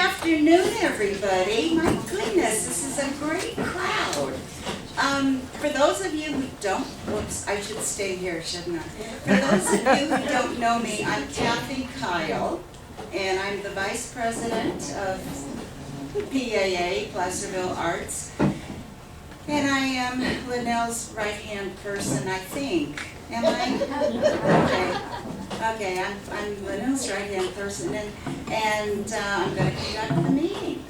afternoon, everybody. My goodness, this is a great crowd. For those of you who don't, whoops, I should stay here, shouldn't I? For those of you who don't know me, I'm Kathy Kyle, and I'm the Vice President of PAA, Placerville Arts. And I am Linnell's right-hand person, I think. Am I? Okay, I'm Linnell's right-hand person, and I'm going to conduct the meeting.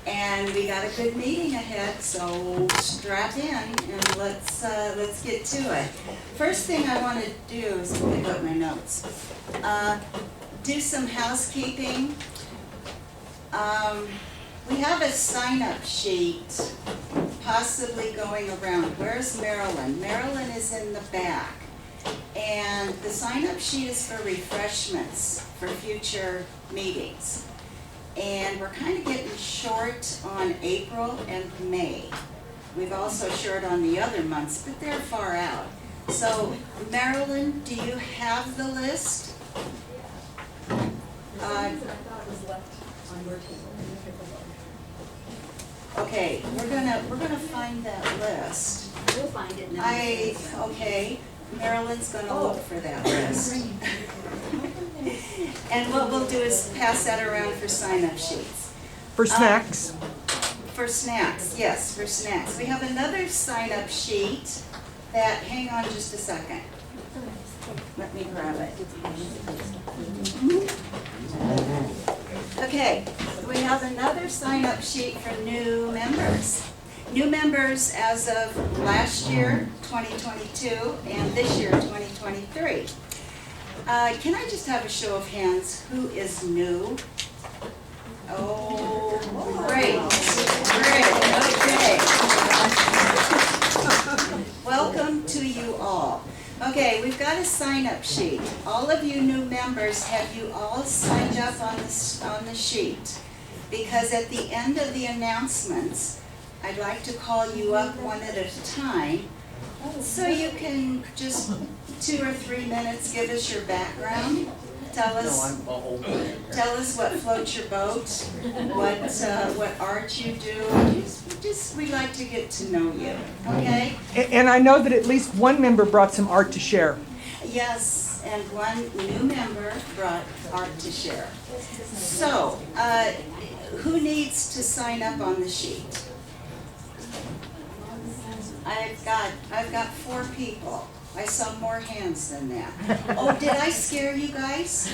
And we got a good meeting ahead, so strap in and let's get to it. First thing I want to do is pick up my notes. Do some housekeeping. We have a sign-up sheet possibly going around. Where's Marilyn? Marilyn is in the back. And the sign-up sheet is for refreshments for future meetings. And we're kind of getting short on April and May. We've also short on the other months, but they're far out. So, Marilyn, do you have the list? Okay, we're gonna find that list. We'll find it. Okay, Marilyn's gonna look for that list. And what we'll do is pass that around for sign-up sheets. For snacks? For snacks, yes, for snacks. We have another sign-up sheet that, hang on just a second. Let me grab it. Okay, we have another sign-up sheet for new members. New members as of last year, 2022, and this year, 2023. Can I just have a show of hands? Who is new? Oh, great, okay. Welcome to you all. Okay, we've got a sign-up sheet. All of you new members, have you all signed up on the sheet? Because at the end of the announcements, I'd like to call you up one at a time, so you can just 2 or 3 minutes give us your background. Tell us what floats your boat, what art you do. Just we like to get to know you. Okay? And I know that at least one member brought some art to share. Yes, and one new member brought art to share. So, who needs to sign up on the sheet? I've got 4 people. I saw more hands than that. Oh, did I scare you guys?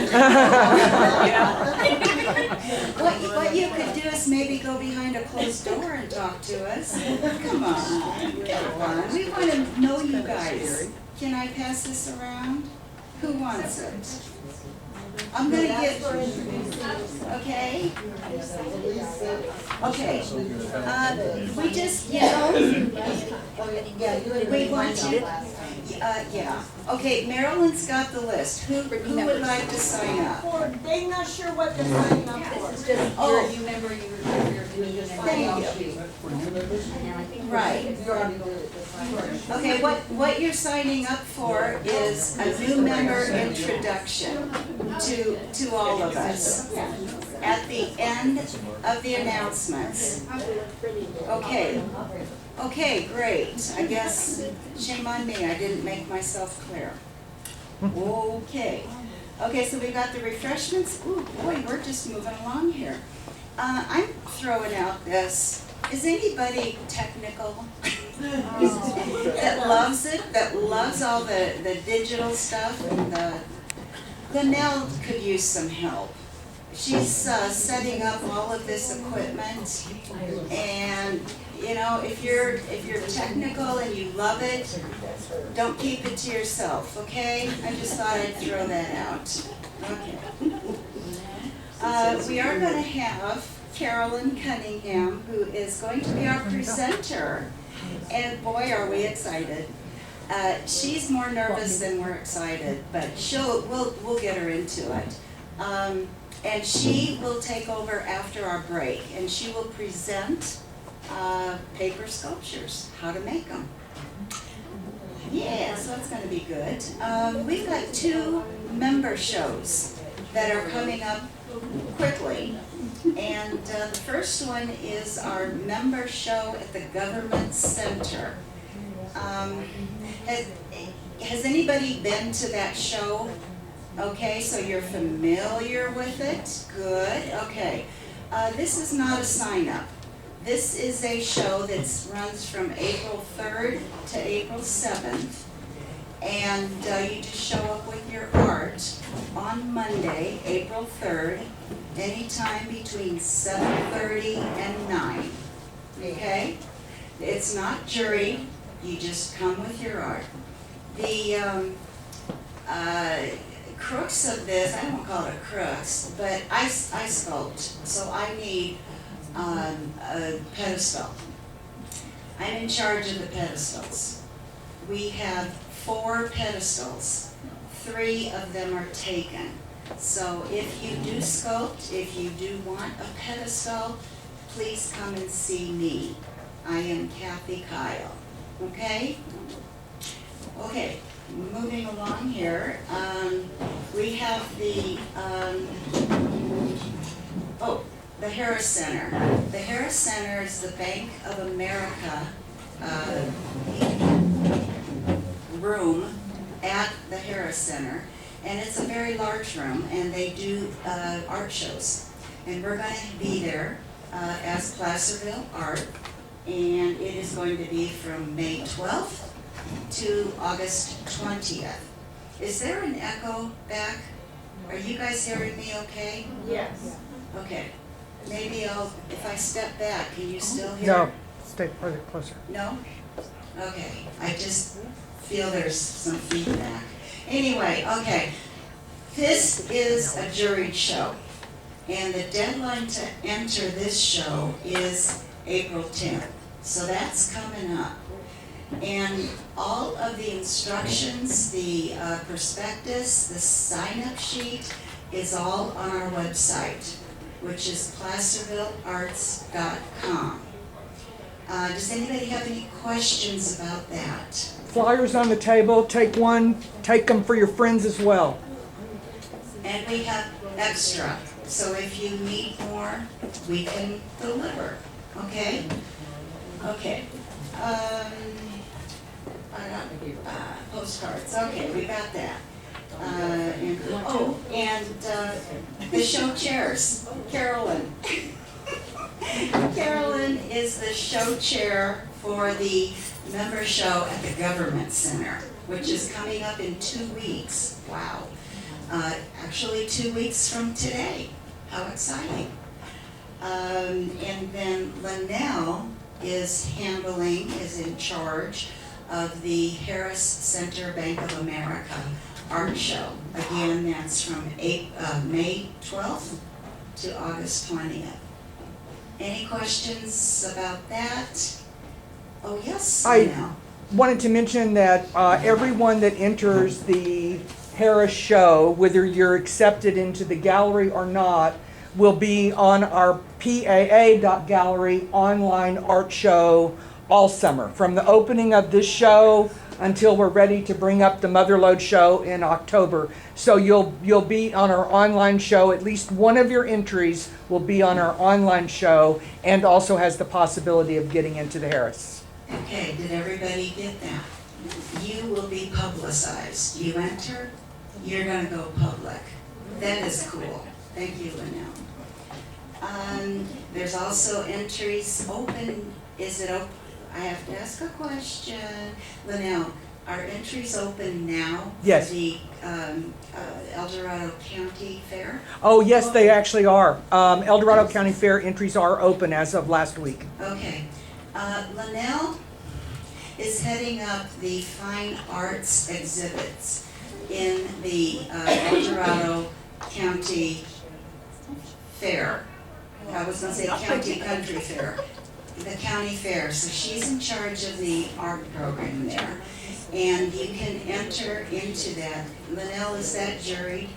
What you could do is maybe go behind a closed door and talk to us. Come on. We want to know you guys. Can I pass this around? Who wants it? I'm going to get, okay? Okay. We just, we want you. Yeah. Okay, Marilyn's got the list. Who would like to sign up? They're not sure what to sign up for. This is just, you're a new member, you're Thank you. Right. Okay, what you're signing up for is a new member introduction to all of us at the end of the announcements. Okay, great. I guess, shame on me, I didn't make myself clear. Okay, so we got the refreshments. Ooh, boy, we're just moving along here. I'm throwing out this. Is anybody technical? That loves it, that loves all the digital stuff? And Linnell could use some help. She's setting up all of this equipment, and you know, if you're technical and you love it, don't keep it to yourself, okay? I just thought I'd throw that out. Okay. We are going to have Carolyn Cunningham, who is going to be our presenter, and boy, are we excited. She's more nervous than we're excited, but we'll get her into it. And she will take over after our break, and she will present paper sculptures, how to make them. Yeah, so that's going to be good. We've got 2 member shows that are coming up quickly, and And the first one is our member show at the Government Center. Has anybody been to that show? Okay, so you're familiar with it? Good, okay. This is not a sign-up. This is a show that runs from April 3rd to April 7th. And you just show up with your art on Monday, April 3rd, anytime between 7:30 and 9. Okay? It's not juried, you just come with your art. The crux of this, I don't call it a crux, but I sculpt, so I need a pedestal. I'm in charge of the pedestals. We have 4 pedestals. 3 of them are taken. So if you do sculpt, if you do want a pedestal, please come and see me. I am Kathy Kyle. Okay? Okay, moving along here. We have the Harris Center. The Harris Center is the Bank of America room at the Harris Center, and it's a very large room, and they do art shows. And we're going to be there as Placerville Art, and it is going to be from May 12th to August 20th. Is there an echo back? Are you guys hearing me okay? Yes. Okay. Maybe if I step back, can you still hear? No, stay further, closer. No? Okay, I just feel there's some feedback. Anyway, okay, this is a juried show, and the deadline to enter this show is April 10th, so that's coming up. And all of the instructions, the prospectus, the sign-up sheet is all on our website, which is placervillearts.com. Does anybody have any questions about that? Flyers on the table, take one, take them for your friends as well. And we have extra, so if you need more, we can deliver, okay? Okay. Postcards, okay, we got that. And the show chairs, Carolyn. Carolyn is the show chair for the member show at the Government Center, which is coming up in 2 weeks. Wow. Actually 2 weeks from today. How exciting. And then Linnell is in charge of the Harris Center Bank of America art show. Again, that's from May 12th to August 20th. Any questions about that? Oh, yes, Linnell. Wanted to mention that everyone that enters the Harris show, whether you're accepted into the gallery or not, will be on our PAA.gallery online art show all summer, from the opening of this show until we're ready to bring up the Motherlode show in October. So you'll be on our online show. At least one of your entries will be on our online show, and also has the possibility of getting into the Harris. Okay, did everybody get that? You will be publicized. You enter, you're gonna go public. That is cool. Thank you, Linnell. There's also entries open. Is it open? I have to ask a question. Linnell, are entries open now? Yes. For the El Dorado County Fair? Oh, yes, they actually are. El Dorado County Fair entries are open as of last week. Okay. Linnell is heading up the fine arts exhibits in the El Dorado County Fair. I was going to say County Country Fair. The county fair. So she's in charge of the art program there. And you can enter into that. Linnell, is that juried?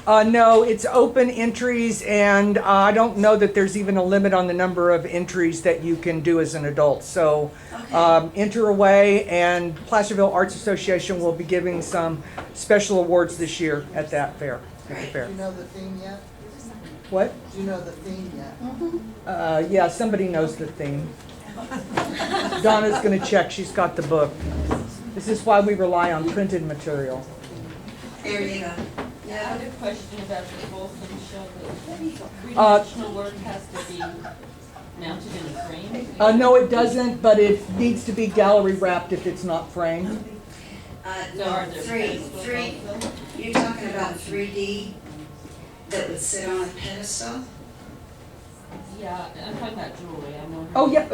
No, it's open entries, and I don't know that there's even a limit on the number of entries that you can do as an adult. So Okay. enter away, and Placerville Arts Association will be giving some special awards this year at that fair. Great. Fair. Do you know the theme yet? What? Do you know the theme yet? Yeah, somebody knows the theme. Donna's gonna check, she's got the book. This is why we rely on printed material. There you go. I have a question about the Folsom show. The Uh, three-dimensional work has to be mounted in a frame? No, it doesn't, but it needs to be gallery wrapped if it's not framed. So are No, there three, pedestals also? you're talking about 3D that would sit on a pedestal? Yeah, I'm talking about jewelry, I'm wondering. Oh, yeah,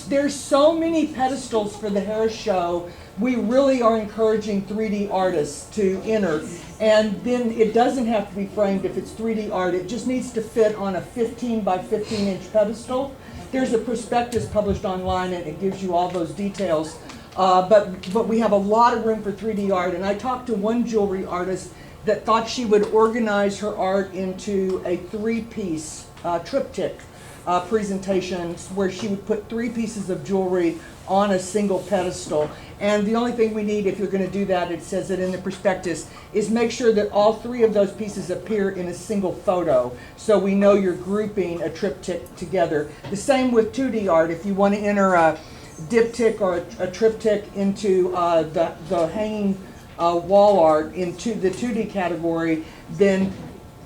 there's so many pedestals for the Harris Show. We really are encouraging 3D artists to enter. And then it doesn't have to be framed if it's 3D art. It just needs to fit on a 15 by 15 inch pedestal. There's a prospectus published online and it gives you all those details. But we have a lot of room for 3D art. And I talked to one jewelry artist that thought she would organize her art into a 3-piece triptych presentation where she would put 3 pieces of jewelry on a single pedestal. And the only thing we need, if you're going to do that, it says it in the prospectus, is make sure that all 3 of those pieces appear in a single photo, so we know you're grouping a triptych together. The same with 2D art. If you want to enter a diptych or a triptych into the hanging wall art into the 2D category, then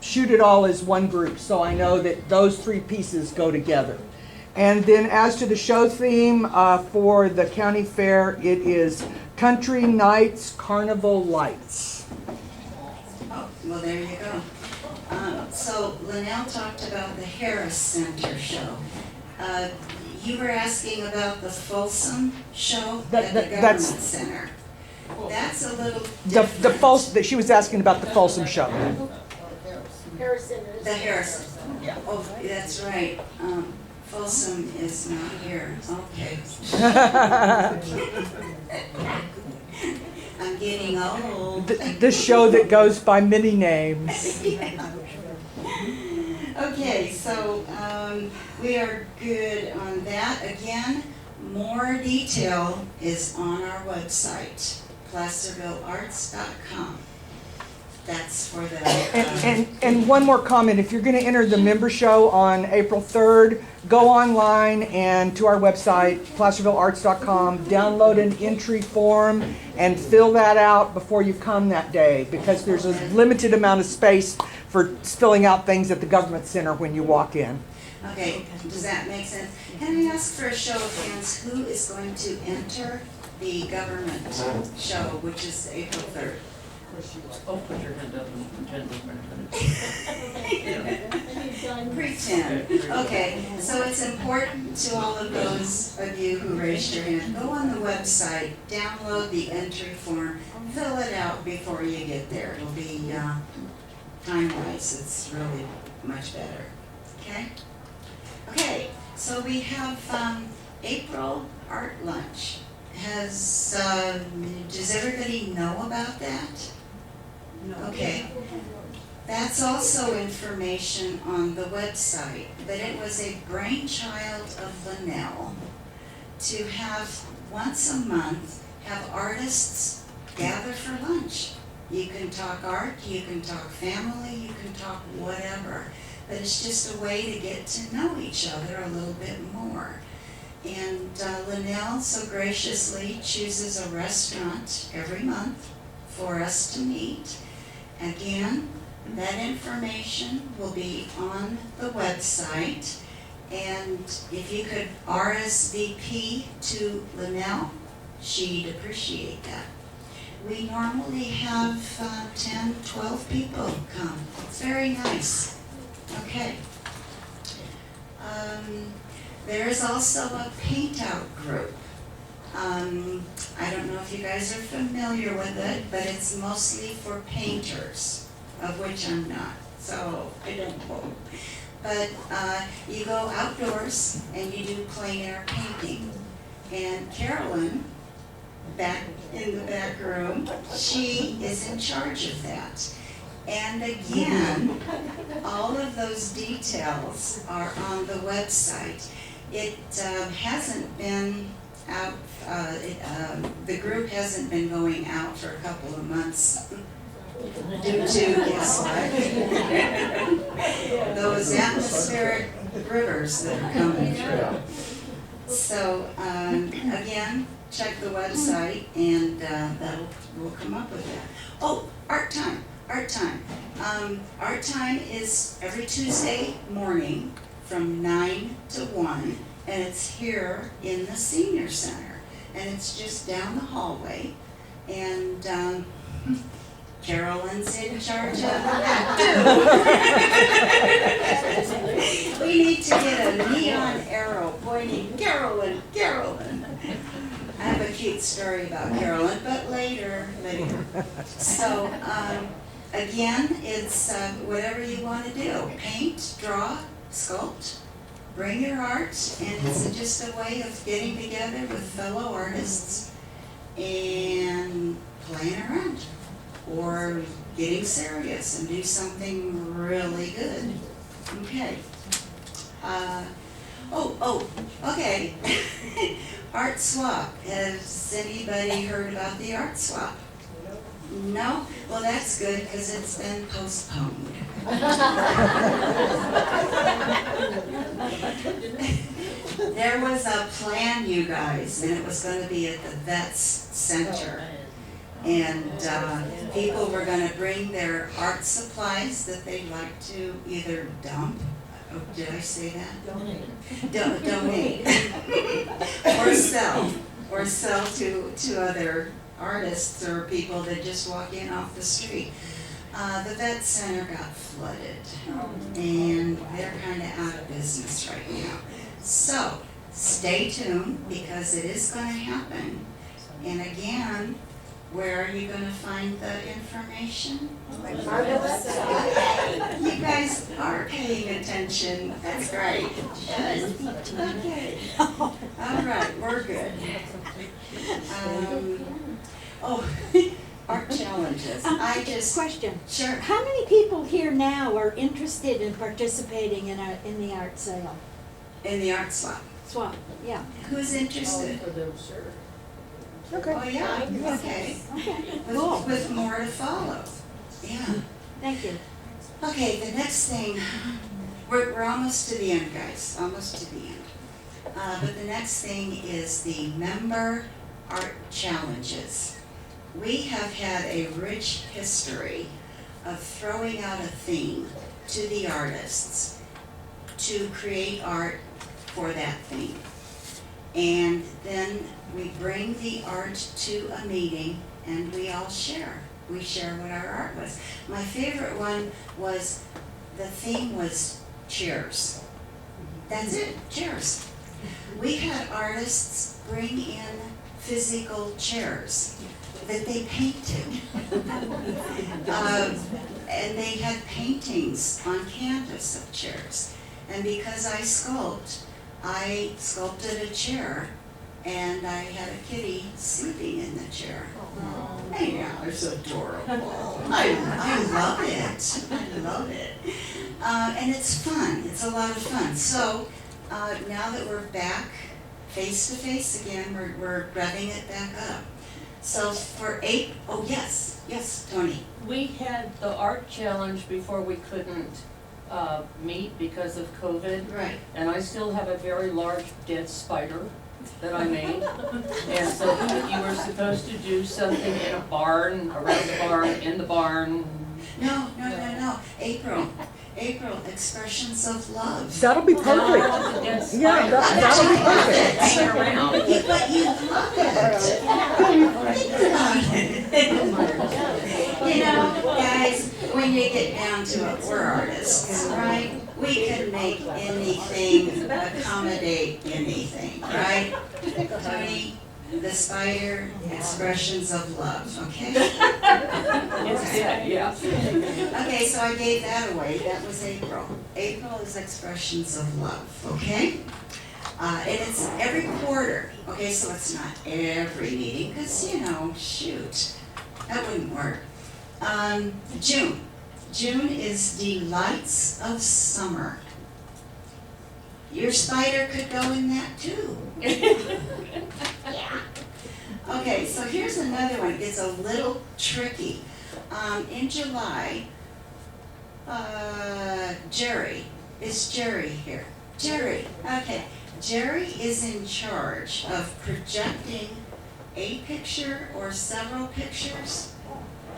shoot it all as one group, so I know that those 3 pieces go together. And then as to the show theme for the county fair, it is Country Nights Carnival Lights. Oh, well, there you go. So Linnell talked about the Harris Center show. You were asking about the Folsom show at the Government That's Center. That's a little the different. Folsom. She was asking about the Folsom show. Harrison is. The Harrison. Yeah. Oh, that's right. Folsom is not here. Okay. I'm getting old. The show that goes by many names. Okay, so we are good on that. Again, more detail is on our website, placervillearts.com. That's for the... And one more comment, if you're going to enter the member show on April 3rd, go online and to our website, placervillearts.com, download an entry form and fill that out before you come that day, because there's a limited amount of space for filling out things at the government center when you walk in. Okay, does that make sense? Can I ask for a show of hands, who is going to enter the government show, which is April 3rd? Oh, put your hand up and pretend we're Pretend. Okay, so it's important to all of those of you who raised your hand, go on the website, download the entry form, fill it out before you get there. It'll be, time-wise, it's really much better, okay? Okay, so we have April Art Lunch. Does everybody know about that? Okay. That's also information on the website, but it was a brainchild of Linnell to have once a month have artists gather for lunch. You can talk art, you can talk family, you can talk whatever, but it's just a way to get to know each other a little bit more. And Linnell so graciously chooses a restaurant every month for us to meet. Again, that information will be on the website, and if you could RSVP to Linnell, she'd appreciate that. We normally have 10, 12 people come. It's very nice. Okay. There is also a paint-out group. I don't know if you guys are familiar with it, but it's mostly for painters, of which I'm not, so I don't quote. But you go outdoors and you do plein air painting. And Carolyn, back in the back room, she is in charge of that. And again, all of those details are on the website. It hasn't been out, the group hasn't been going out for a couple of months. due to, guess what? Those atmospheric rivers that are coming through. So, again, check the website and we'll come up with that. Oh, art time. Art time is every Tuesday morning from 9 to 1, and it's here in the senior center. And it's just down the hallway, and Carolyn's in charge of that too. We need to get a neon arrow pointing, Carolyn, Carolyn. I have a cute story about Carolyn, but later. So, again, it's whatever you want to do. Paint, draw, sculpt, bring your art, and it's just a way of getting together with fellow artists and playing around or getting serious and do something really good. Okay. Okay. Art swap. Has anybody heard about the art swap? No? Well, that's good because it's been postponed. There was a plan, you guys, and it was going to be at the Vets Center. And people were going to bring their art supplies that they'd like to either dump. Oh, did I say that? Donate. or sell to other artists or people that just walk in off the street. The vet center got flooded, and they're kind of out of business right now. So stay tuned because it is going to happen. And again, where are you going to find the information? You guys are paying attention. That's great. Yes. Okay. All right, we're good. Art challenges. Question. Sure. How many people here now are interested in participating in the art sale? In the art swap. Swap, yeah. Who's interested? For them, sure. Okay. Oh, yeah, okay. Okay, cool. With more to follow. Yeah. Thank you. Okay, the next thing, we're almost to the end, guys, almost to the end. But the next thing is the member art challenges. We have had a rich history of throwing out a theme to the artists to create art for that theme. And then we bring the art to a meeting and we all share. We share what our art was. My favorite one was, the theme was cheers. That's it, cheers. We had artists bring in physical chairs that they painted. And they had paintings on canvas of chairs. And because I sculpted a chair, and I had a kitty sleeping in the chair. Yeah, it's adorable. I love it. I love it. And it's fun. It's a lot of fun. So now that we're back face to face again, we're revving it back up. So for yes, Tony. We had the art challenge before we couldn't meet because of COVID. Right. And I still have a very large dead spider that I made. And so you were supposed to do something in a barn, around the barn, in the barn. No. April, expressions of love. That'll be perfect. Yeah, that'll be perfect. Hang around. But you love it. Think about it. You know, guys, when you get down to it, we're artists, right? We can make anything accommodate anything, right? Tony, the spider, expressions of love, okay? It's dead, yeah. Okay, so I gave that away. That was April. April is expressions of love, okay? And it's every quarter. Okay, so it's not every meeting, because, shoot, that wouldn't work. June. June is Delights of Summer. Your spider could go in that too. Yeah. Okay, so here's another one. It's a little tricky. In July, Jerry, is Jerry here? Jerry, okay. Jerry is in charge of projecting a picture or several pictures.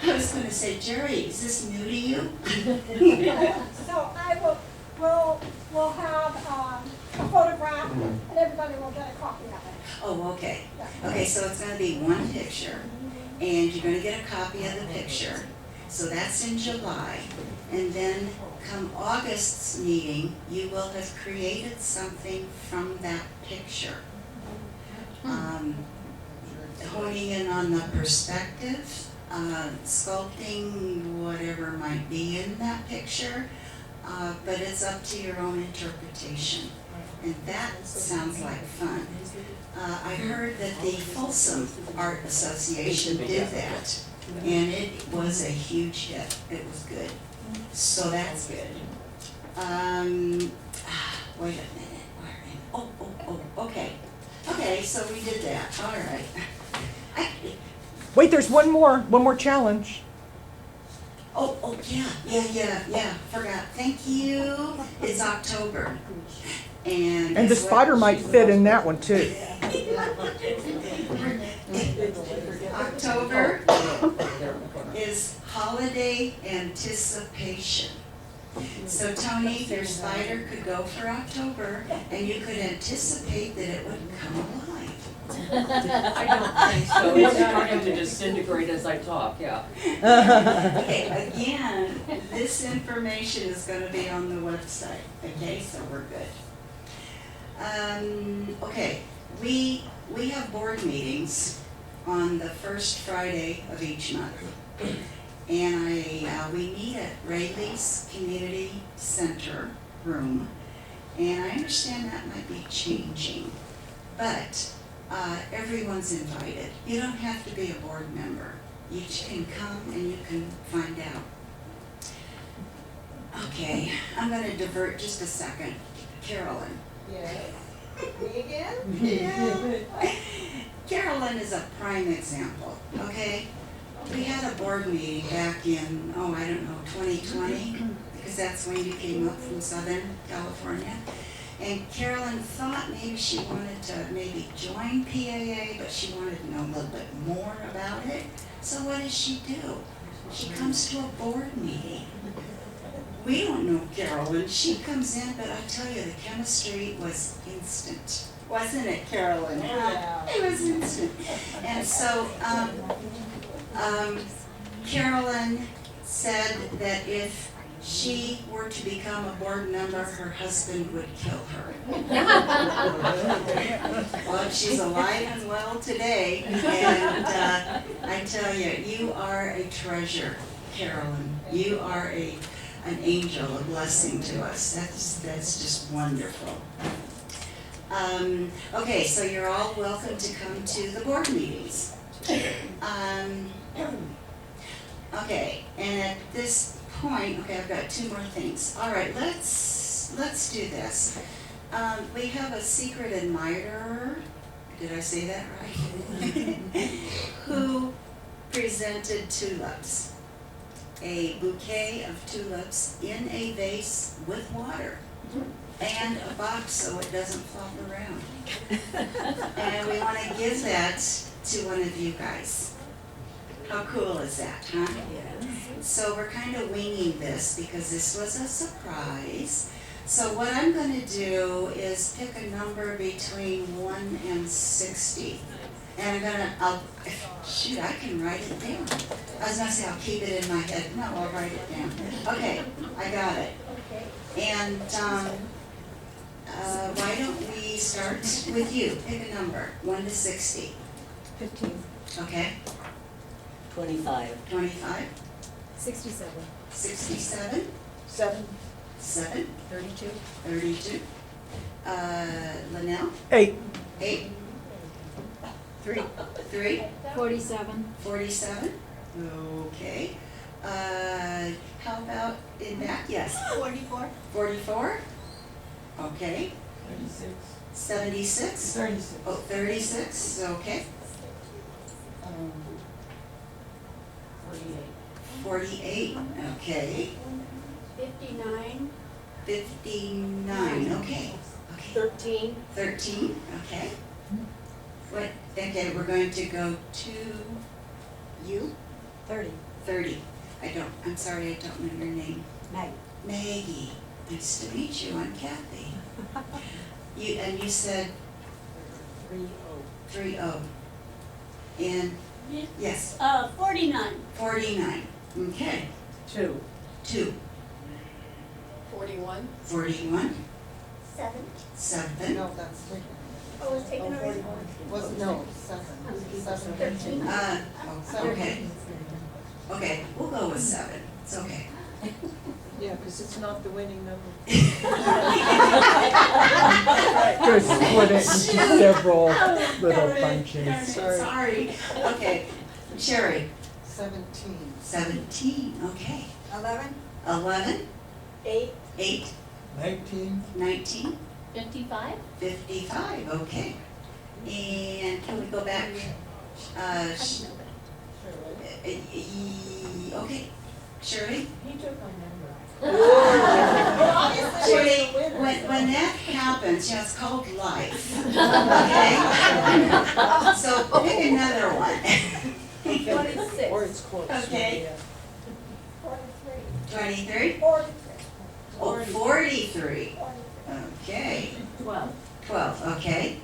I was gonna say, Jerry, is this new to you? So we'll have a photograph and everybody will get a copy of it. Oh, okay. Okay, so it's gonna be one picture, and you're gonna get a copy of the picture. So that's in July, and then come August's meeting, you will have created something from that picture. Honing in on the perspective, sculpting whatever might be in that picture, but it's up to your own interpretation. And that sounds like fun. I heard that the Folsom Art Association did that, and it was a huge hit. It was good. So that's good. Wait a minute. Oh, okay. Okay, so we did that. All right. Wait, there's one more challenge. Oh, yeah, forgot. Thank you. It's October. And And the guess what? spider might fit in that one too. October is holiday anticipation. So Tony, their spider could go for October, and you could anticipate that it would come alive. I don't think so. It's starting to disintegrate as I talk, yeah. Okay, again, this information is gonna be on the website, okay, so we're good. Okay, we have board meetings on the first Friday of each month. And we meet at Rayleigh's Community Center room. And I understand that might be changing, but everyone's invited. You don't have to be a board member. You can come and you can find out. Okay, I'm gonna divert just a second. Carolyn. Yes. Me again? Yeah. Carolyn is a prime example, okay? We had a board meeting back in, 2020, because that's when you came up from Southern California. And Carolyn thought maybe she wanted to maybe join PAA, but she wanted to know a little bit more about it. So what does she do? She comes to a board meeting. We don't know Carolyn. She comes in, but I tell you, the chemistry was instant. Wasn't it, Carolyn? Yeah. It was instant. And so, Carolyn said that if she were to become a board member, her husband would kill her. Well, she's alive and well today, and I tell you, you are a treasure, Carolyn. You are an angel, a blessing to us. That's just wonderful. Okay, so you're all welcome to come to the board meetings. Okay, and at this point, okay, I've got two more things. All right, let's do this. We have a secret admirer, did I say that right? Who presented tulips, a bouquet of tulips in a vase with water and a box so it doesn't flop around. And we want to give that to one of you guys. How cool is that, huh? So we're kind of winging this because this was a surprise. So what I'm going to do is pick a number between 1 and 60. And shoot, I can write it down. I was going to say I'll keep it in my head. No, I'll write it down. Okay, I got it. And why don't we start with you? Pick a number, 1 to 60. 15. Okay, 25. 25, 67. 67, 7. 7, 32. 32. Linnell, 8. 8, 3. 3, 47. 47. Okay. How about in back? Yes. 44. 44. Okay. 76. 36. Oh, 36. Okay. 48. 48, okay. 59. 59, okay. Okay. 13. 13, okay. What, okay, we're going to go to you, 30. 30. I'm sorry, I don't know your name. Meg. Maggie, nice to meet you, I'm Kathy. And you said 30. And, yes, 49. 49, okay. 2. 2, 41. 41, 7. 7, No, that's taken. Oh, it's taken already. Was, no, 7. 13. okay. Okay, we'll go with 7, it's okay. Yeah, because it's not the winning number. Just split it into several little bunches. Sorry. Okay, Sherry, 17. 17, okay. 11. 11, 8. 8, 19, 19, 55. 55, okay. And can we go back? Okay, Shirley? He took my number. Shirley, when that happens, it's called life, okay? So pick another one. 26. Or it's close. Okay. Yeah. 43. 23? 43. Oh, 43. 43. Okay. 12. 12, okay.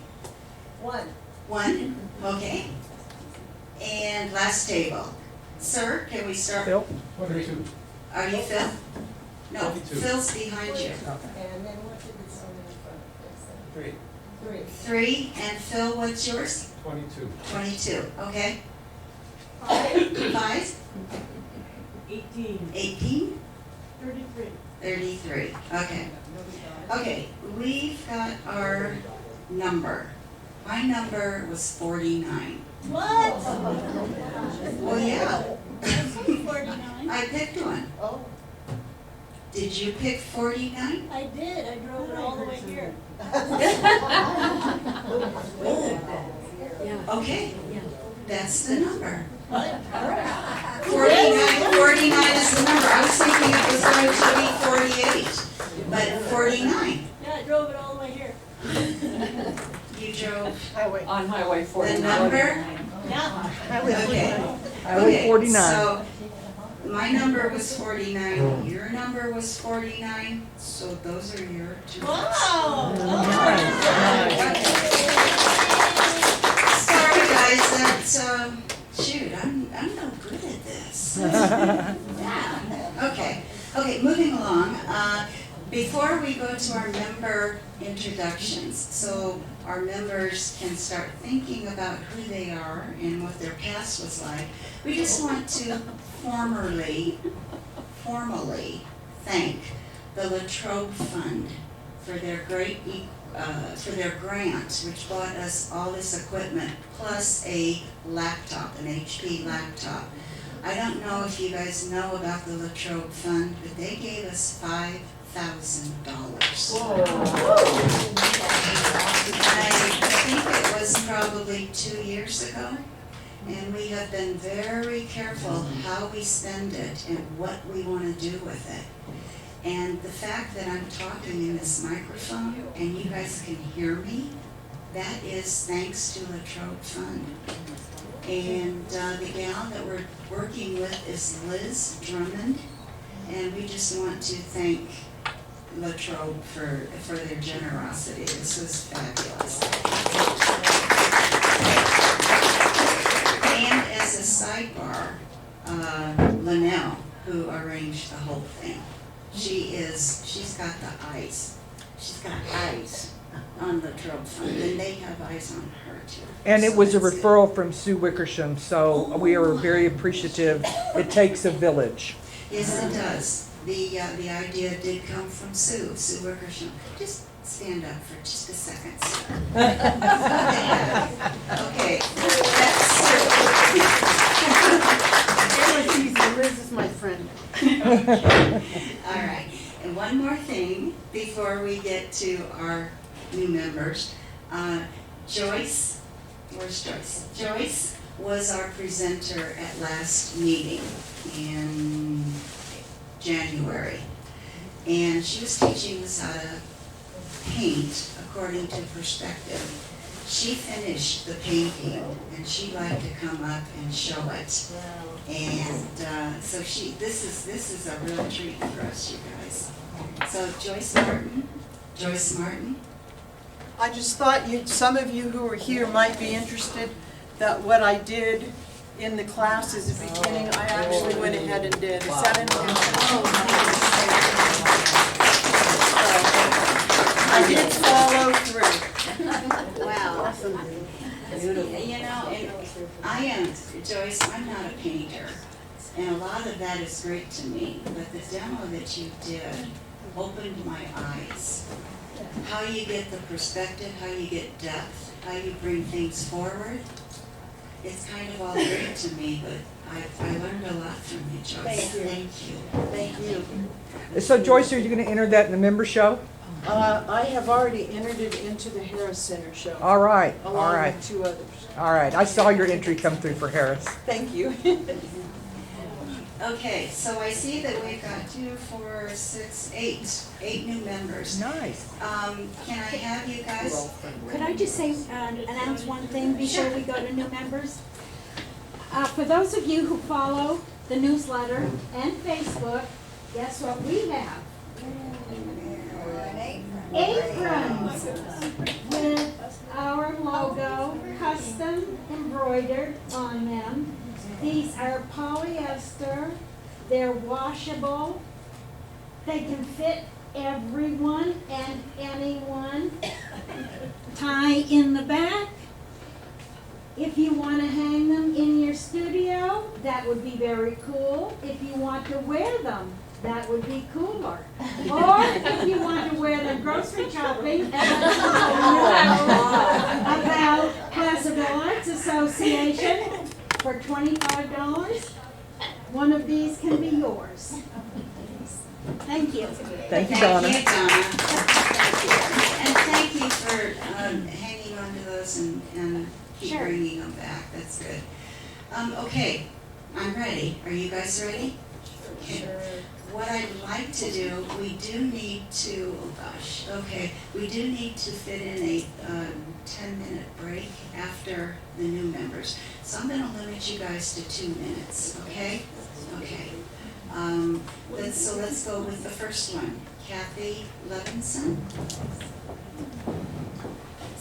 1. 1, okay. And last table. Sir, can we start? Phil? 22, Are you Phil? No, 22. Phil's behind you. And then what did it say in front of 3, this? 3, and Phil, what's yours? 22, 22, okay. 5. 5, 18. 18, 33. 33, okay. Okay, we've got our number. My number was 49. What? Well, yeah, 49. I picked one. Oh. Did you pick 49? I did. I drove it all the way here. Yeah. Okay, Yeah. that's the number. 49 is the number. I was thinking it was going to be 48, but 49. Yeah, I drove it all the way here. You drove Highway. On Highway the 49. number? Yeah. Okay. Highway 49. So my number was 49, your number was 49, so those are your two. Wow. Sorry guys, that, shoot, I'm no good at this. Yeah. Okay, moving along. Before we go to our member introductions, so our members can start thinking about who they are and what their past was like, we just want to formally thank the Latrobe Fund for their for their grant, which bought us all this equipment, plus a laptop, an HP laptop. I don't know if you guys know about the Latrobe Fund, but they gave us $5,000. I think it was probably 2 years ago, and we have been very careful how we spend it and what we want to do with it. And the fact that I'm talking in this microphone and you guys can hear me, that is thanks to Latrobe Fund. And the gal that we're working with is Liz Drummond, and we just want to thank Latrobe for their generosity. This was fabulous. And as a sidebar, Linnell, who arranged the whole thing, she's got the eyes. She's got eyes on Latrobe Fund, and they have eyes on her too. And it So was a that's good. referral from Sue Wickersham, so we are very appreciative. It takes a village. Yes, it does. The idea did come from Sue Wickersham. Just stand up for just a second, Sue. Okay, that's Liz is my friend. all right. And one more thing before we get to our new members. Joyce, where's Joyce? Joyce was our presenter at last meeting in January. And she was teaching us how to paint according to perspective. She finished the painting and she'd like to come up and show it. And so this is a real treat for us, you guys. So Joyce Martin. I just thought some of you who were here might be interested that what I did in the classes at the beginning, I actually went ahead and did. Is that I did follow through. Wow. Beautiful. You know, and I am, Joyce, I'm not a painter, and a lot of that is great to me, but the demo that you did opened my eyes. How you get the perspective, how you get depth, how you bring things forward, it's kind of all great to me, but I learned a lot from you, Joyce. Thank you. Thank you. So Joyce, are you going to enter that in the member show? I have already entered it into the Harris Center show. All right, all Along right, with 2 others. all right. I saw your entry come through for Harris. Thank you. Okay, so I see that we've got 2, 4, 6, 8 new members. Nice. Can I have you guys? Could I just say, announce one thing before we go to new members? For those of you who follow the newsletter and Facebook, guess what we have? Aprons with our logo custom embroidered on them. These are polyester, they're washable, they can fit everyone and anyone. Tie in the back. If you want to hang them in your studio, that would be very cool. If you want to wear them, that would be cooler. Or if you want to wear them grocery shopping, and about Pleasantville Arts Association for $25, one of these can be yours. Thank you. Thank you, Donna. Thank you, Donna. And thank you for hanging on to those and keep Sure. bringing them back. That's good. Okay, I'm ready. Are you guys ready? Okay. What I'd like to do, we do need to, oh gosh, okay, we do need to fit in a 10-minute break after the new members. So I'm going to limit you guys to 2 minutes, okay? Okay. Let's go with the first one. Kathy Levinson.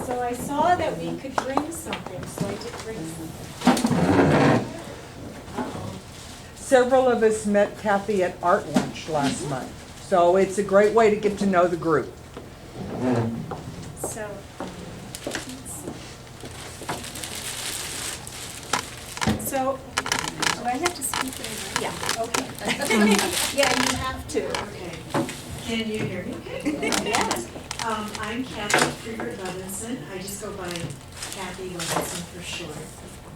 So I saw that we could bring something, so I did bring something. Several of us met Kathy at art lunch last month, so it's a great way to get to know the group. So, let's see. So, do I have to speak in? Yeah, okay. Yeah, you have to. Okay. Can you hear me? Yes. I'm Kathy Freeberg Levinson. I just go by Kathy Levinson for short.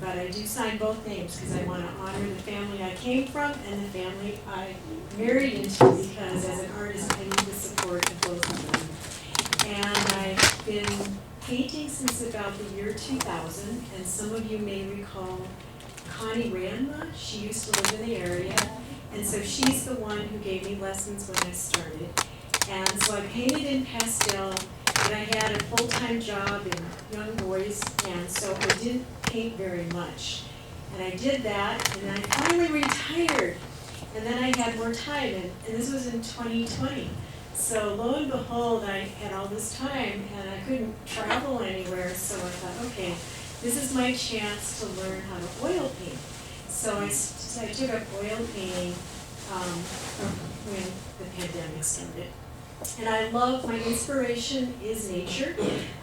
But I do sign both names because I want to honor the family I came from and the family I married into, because as an artist I need the support of both of them. And I've been painting since about the year 2000, and some of you may recall Connie Ranma. She used to live in the area, and so she's the one who gave me lessons when I started. And so I painted in pastel, and I had a full-time job in young boys, and so I didn't paint very much. And I did that, and then I finally retired. And then I had more time, and this was in 2020. So lo and behold, I had all this time, and I couldn't travel anywhere, so I thought, okay, this is my chance to learn how to oil paint. So I took up oil painting from when the pandemic started. And I love, my inspiration is nature.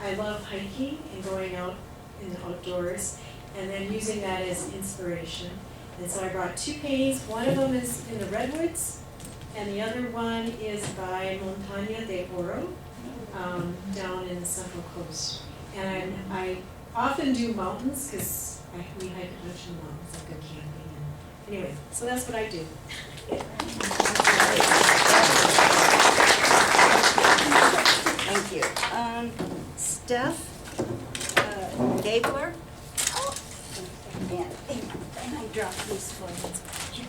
I love hiking and going out in the outdoors, and then using that as inspiration. And so I brought 2 paintings. One of them is in the redwoods, and the other one is by Montaña de Oro, down in the Central Coast. And I often do mountains because we hike a bunch of mountains. I go camping. And anyway, so that's what I do. Thank you. Steph Gabler. And I dropped these for you.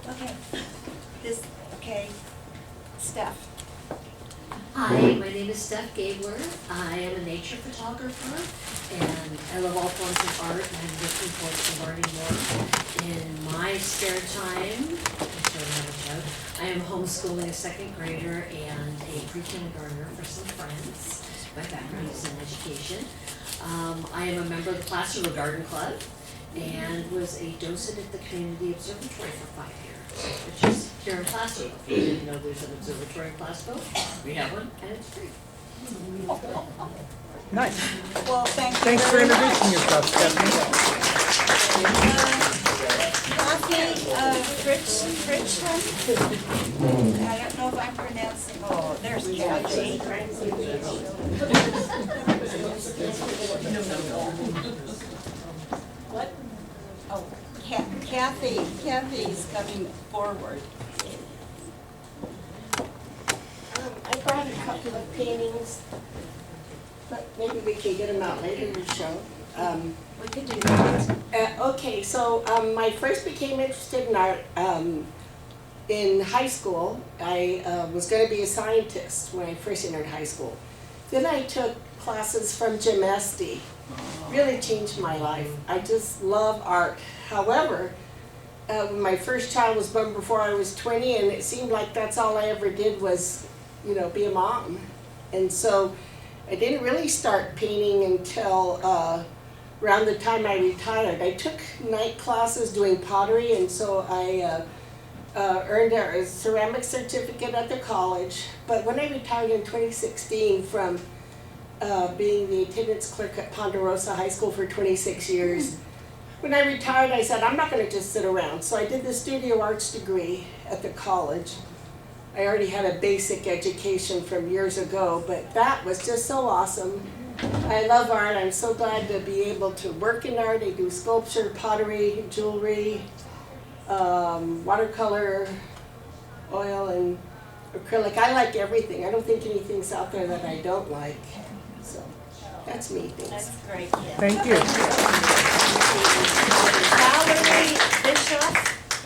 Okay, okay, Steph. Hi, my name is Steph Gabler. I am a nature photographer, and I love all forms of art, and I'm looking forward to learning more. In my spare time, I am homeschooling a second grader and a pre-kindergartner for some friends. My background is in education. I am a member of the Placerville Garden Club and was a docent at the Community Observatory for 5 years, which is here in Placerville. If you didn't know there's an observatory in Placerville, we have one, and it's free. Nice. Well, thank you Thanks for very much. introducing yourself, Stephanie. I don't know if I'm pronouncing, oh, there's Kathy. What? Oh, Kathy's coming forward. I brought a couple of paintings, but maybe we can get them out later in the show. We could do that. Okay, so I first became interested in art in high school. I was going to be a scientist when I first entered high school. Then I took classes from Jim Esty. Really changed my life. I just love art. However, my first child was born before I was 20, and it seemed like that's all I ever did was, you know, be a mom. And so I didn't really start painting until around the time I retired. I took night classes doing pottery, and so I earned a ceramic certificate at the college. But when I retired in 2016 from being the attendance clerk at Ponderosa High School for 26 years, when I retired, I said, I'm not going to just sit around. So I did the studio arts degree at the college. I already had a basic education from years ago, but that was just so awesome. I love art. I'm so glad to be able to work in art. I do sculpture, pottery, jewelry, watercolor, oil, and acrylic. I like everything. I don't think anything's out there that I don't like. So that's me. Thanks. That's great. Thank you. Valerie Bishop,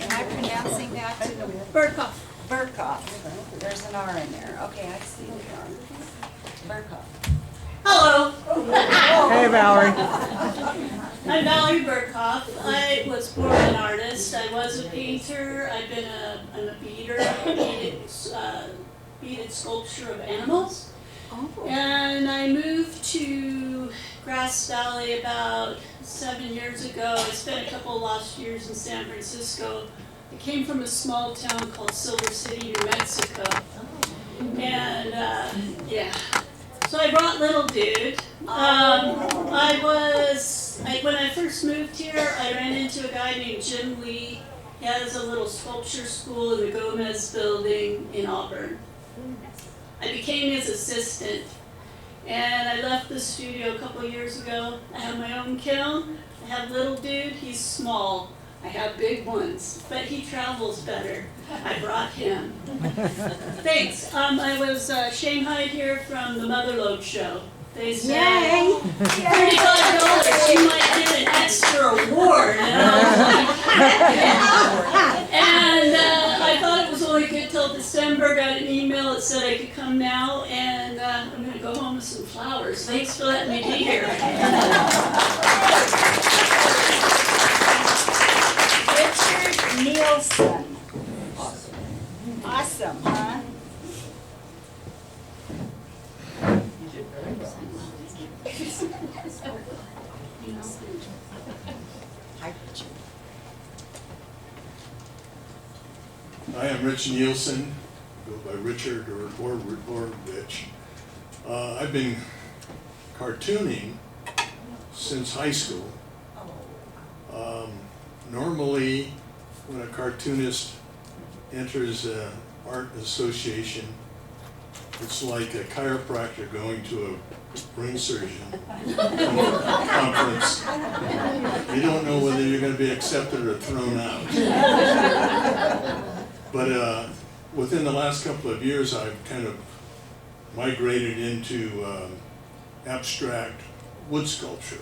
am I pronouncing that? Burkoff. Burkoff. There's an R in there. Okay, I see the R. Burkoff. Hello, Hey, Valerie. I'm Valerie Burkoff. I was born an artist. I was a painter. I'm a beater. I beaded sculpture of animals. And I moved to Grass Valley about 7 years ago. I spent a couple last years in San Francisco. I came from a small town called Silver City, New Mexico. And yeah. So I brought little dude. When I first moved here, I ran into a guy named Jim Lee. He has a little sculpture school in the Gomez building in Auburn. I became his assistant, and I left the studio a couple years ago. I have my own kiln. I have little dude, he's small. I have big ones, but he travels better. I brought him. Thanks. I was shanghaied here from the Motherlode show. They said $35 you might get an extra award. And I thought it was only good till December. Got an email that said I could come now, and I'm going to go home with some flowers. Thanks for letting me be here. Richard Nielsen. Awesome, huh? Hi, Richard. I am Rich Nielsen, go by Richard or Rich. I've been cartooning since high school. Normally, when a cartoonist enters an art association, it's like a chiropractor going to a brain surgeon conference. You don't know whether you're going to be accepted or thrown out. But within the last couple of years, I've kind of migrated into abstract wood sculpture.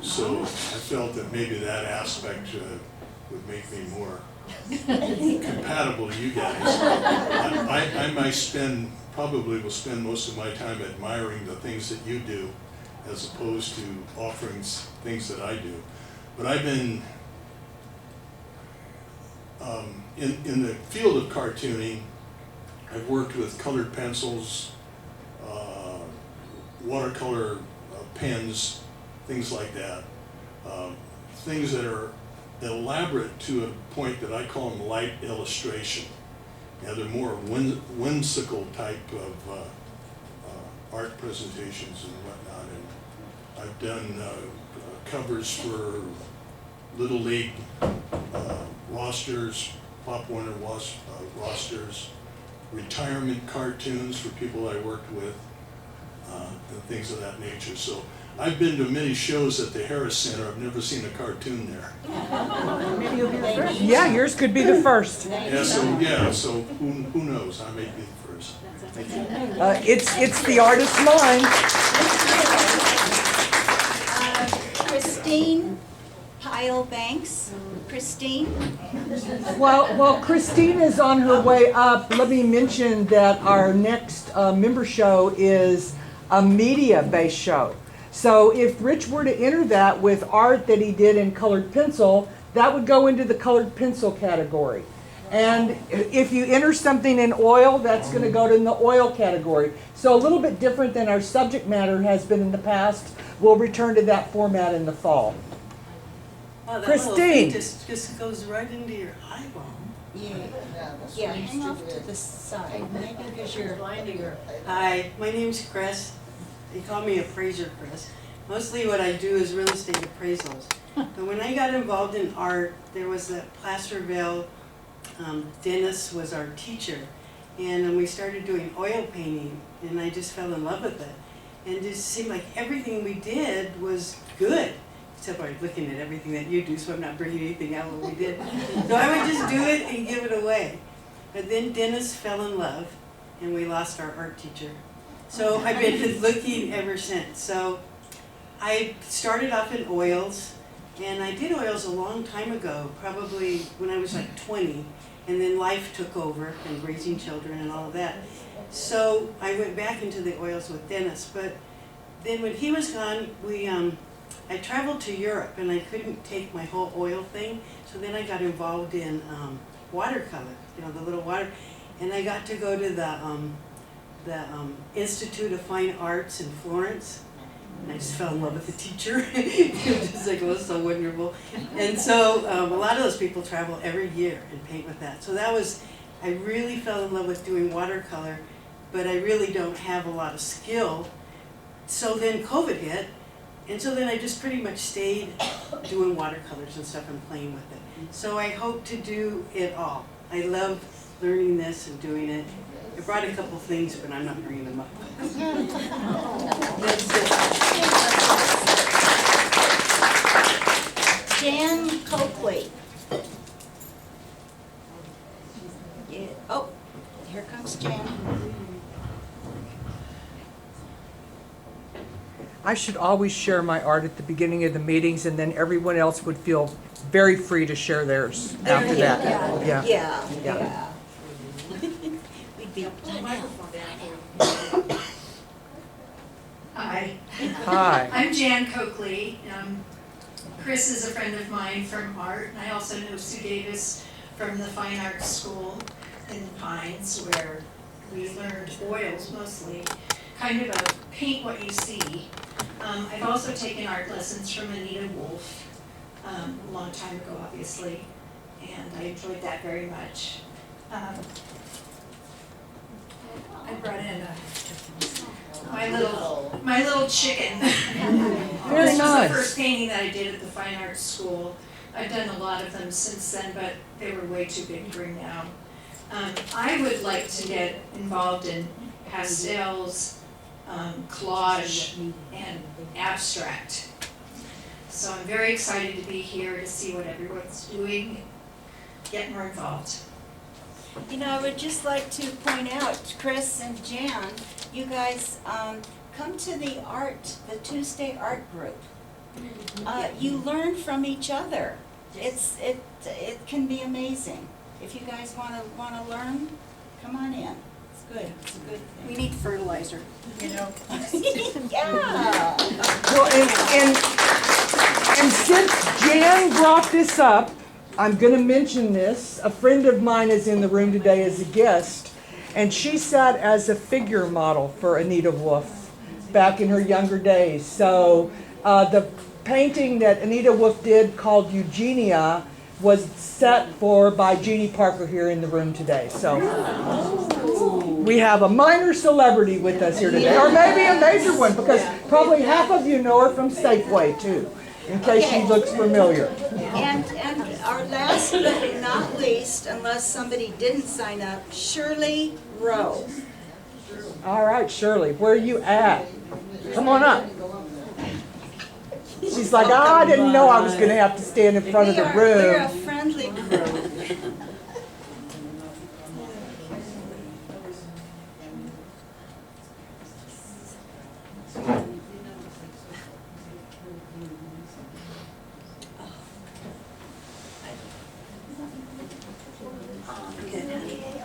So I felt that maybe that aspect would make me more compatible to you guys. I might probably will spend most of my time admiring the things that you do as opposed to offering things that I do. But I've been in the field of cartooning. I've worked with colored pencils, watercolor pens, things like that. Things that are elaborate to a point that I call them light illustration. Yeah, they're more whimsical type of art presentations and whatnot. And I've done covers for Little League rosters, Pop Warner rosters, retirement cartoons for people I worked with, and things of that nature. So I've been to many shows at the Harris Center. I've never seen a cartoon there. Maybe you'll be the first. Yeah, yours could be the first. So who knows? I may be the first. Thank you. It's the artist's mind. Christine Pyle Banks. Christine? While Christine is on her way up, let me mention that our next member show is a media-based show. So if Rich were to enter that with art that he did in colored pencil, that would go into the colored pencil category. And if you enter something in oil, that's going to go in the oil category. So a little bit different than our subject matter has been in the past. We'll return to that format in the fall. Oh, that Christine. just goes right into your eyeball. Yeah, hang off to the side, maybe because you're Blinding her. Hi, my name's Chris. They call me appraiser Chris. Mostly what I do is real estate appraisals. But when I got involved in art, there was that Placerville, Dennis was our teacher. And then we started doing oil painting, and I just fell in love with it. And it just seemed like everything we did was good. Except I'm looking at everything that you do, so I'm not bringing anything out what we did. So I would just do it and give it away. But then Dennis fell in love, and we lost our art teacher. So I've been looking ever since. So I started off in oils, and I did oils a long time ago, probably when I was like 20, and then life took over and raising children and all of that. So I went back into the oils with Dennis, but then when he was gone, I traveled to Europe, and I couldn't take my whole oil thing, so then I got involved in watercolor, the little water, and I got to go to the Institute of Fine Arts in Florence, and I just fell in love with the teacher. It was just like, it was so wonderful. And so a lot of those people travel every year and paint with that. So I really fell in love with doing watercolor, but I really don't have a lot of skill. So then COVID hit, and so then I just pretty much stayed doing watercolors and stuff and playing with it. So I hope to do it all. I love learning this and doing it. I brought a couple things, but I'm not bringing them up. That's it. Jan Coakley. Yeah. Oh, here comes Jan. I should always share my art at the beginning of the meetings, and then everyone else would feel very free to share theirs after that. Yeah. We'd be Hi. Hi. I'm Jan Coakley. Chris is a friend of mine from art, and I also know Sue Davis from the Fine Arts School in the Pines, where we learned oils mostly, kind of a paint what you see. I've also taken art lessons from Anita Wolf a long time ago, obviously, and I enjoyed that very much. I brought in my little chicken. Very This was nice. the first painting that I did at the Fine Arts School. I've done a lot of them since then, but they were way too big to bring now. I would like to get involved in pastels, collage, and abstract. So I'm very excited to be here to see what everyone's doing, get more involved. I would just like to point out, Chris and Jan, you guys come to the Tuesday art group. You learn from each other. It can be amazing. If you guys wanna learn, come on in. It's good. It's a good thing. We need fertilizer, you know? Yeah. Well, and since Jan brought this up, I'm gonna mention this. A friend of mine is in the room today as a guest, and she sat as a figure model for Anita Wolf back in her younger days. So the painting that Anita Wolf did called Eugenia was set for by Jeannie Parker here in the room today. So we have a minor celebrity with us here today, or maybe a major one, because probably half of you know her from Safeway too, in case she looks familiar. And our last but not least, unless somebody didn't sign up, Shirley Rowe. All right, Shirley, where are you at? Come on up. She's like, I didn't know I was going to have to stand in front of the We're a room. friendly group.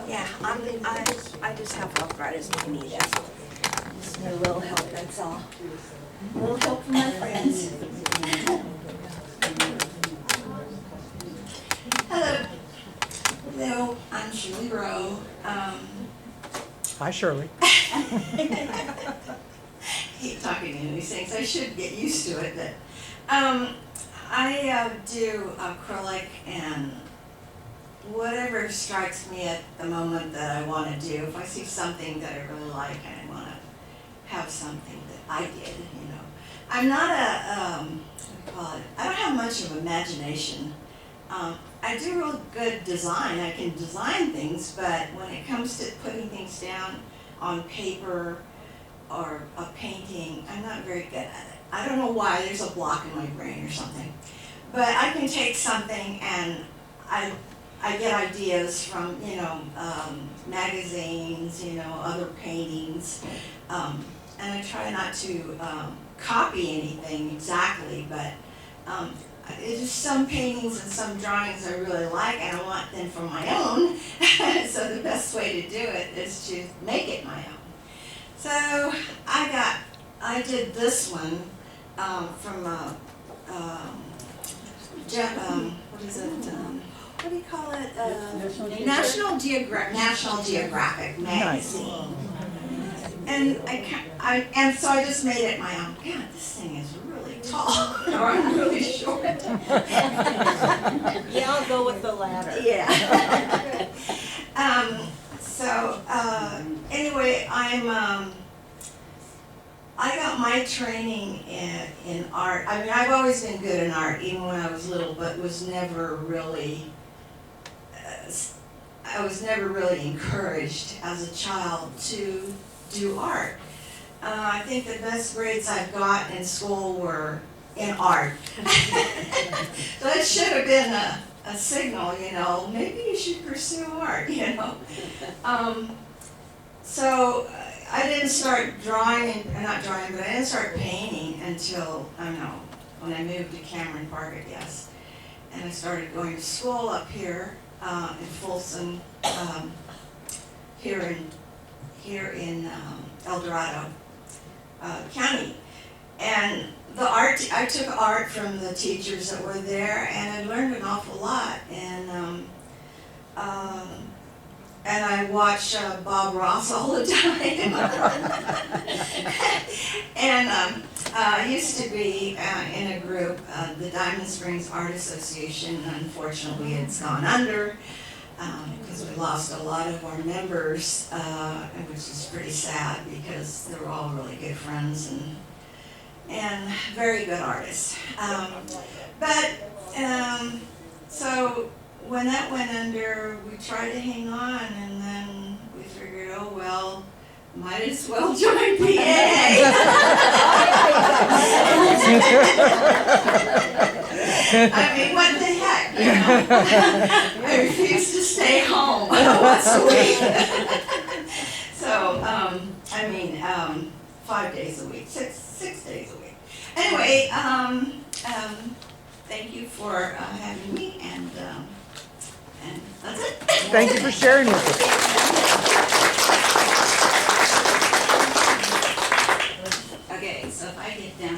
Yeah, I just have arthritis and I need it. Just need a little help, that's all. A little help from my friends. Hello, I'm Shirley Rowe. Hi, Shirley. Keep talking to these things, I should get used to it, but I do acrylic and whatever strikes me at the moment that I want to do. If I see something that I really like and I want to have something that I did, you know. I'm not what do you call it? I don't have much of imagination. I do real good design. I can design things, but when it comes to putting things down on paper or a painting, I'm not very good at it. I don't know why, there's a block in my brain or something. But I can take something and I get ideas from, you know, magazines, you know, other paintings, and I try not to copy anything exactly, but it's just some paintings and some drawings I really like, and I want them for my own. So the best way to do it is to make it my own. So I did this one from what is it? What do you call it? National Geographic magazine. And and so I just made it my own. God, this thing is really tall, or I'm really short. Yeah, I'll go with the latter. Yeah. Anyway, I got my training in art. I mean, I've always been good in art, even when I was little, but was never really. I was never really encouraged as a child to do art. I think the best grades I've got in school were in art. So it should have been a signal, you know, maybe you should pursue art, you know. So I didn't start drawing, not drawing, but I didn't start painting until, I don't know, when I moved to Cameron Park, I guess. And I started going to school up here in Folsom, here in El Dorado County. And the art, I took art from the teachers that were there, and I learned an awful lot. And I watch Bob Ross all the time. And I used to be in a group, the Diamond Springs Art Association. Unfortunately, it's gone under because we lost a lot of our members, which is pretty sad because they were all really good friends and very good artists. So when that went under, we tried to hang on, and then we figured, oh well, might as well join PAA. I mean, what the heck, you know? I refuse to stay home once a week. So, 5 days a week, six days a week. Anyway, thank you for having me, and that's it. Thank you for sharing with us. Okay, so if I get down.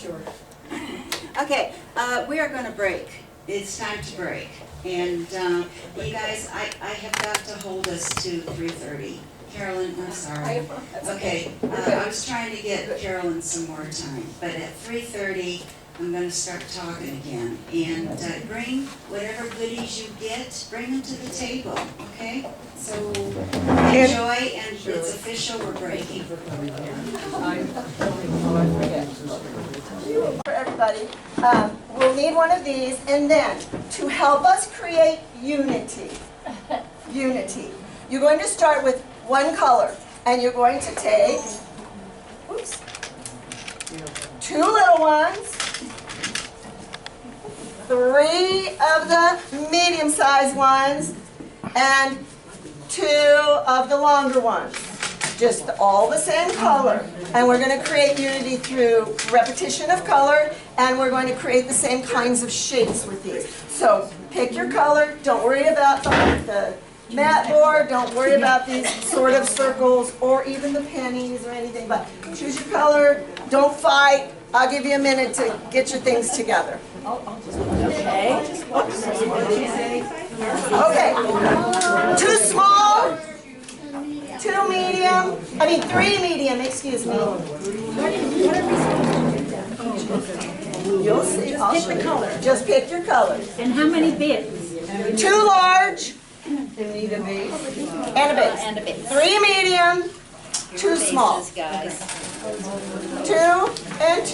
Sure. Okay, we are gonna break. It's time to break. And you guys, I have got to hold us to 3:30. Carolyn, I'm sorry. Okay, I was trying to get Carolyn some more time, but at 3:30, I'm gonna start talking again. And bring whatever goodies you get, bring them to the table, okay? So enjoy, and it's official, we're breaking. For everybody, we'll need one of these, and then to help us create unity, you're going to start with one color, and you're going to take, oops, 2 little ones, 3 of the medium-sized ones, and 2 of the longer ones. Just all the same color. And we're going to create unity through repetition of color, and we're going to create the same kinds of shapes with these. So pick your color. Don't worry about the mat board. Don't worry about these sort of circles or even the pennies or anything. But choose your color. Don't fight. I'll give you a minute to get your things together. Okay. Okay. 2 small. 2 medium, 3 medium, excuse me. You'll see. Just pick the color. Just pick your color. And how many bits? 2 large. And a base. And a base. 3 medium, 2 small. 2 and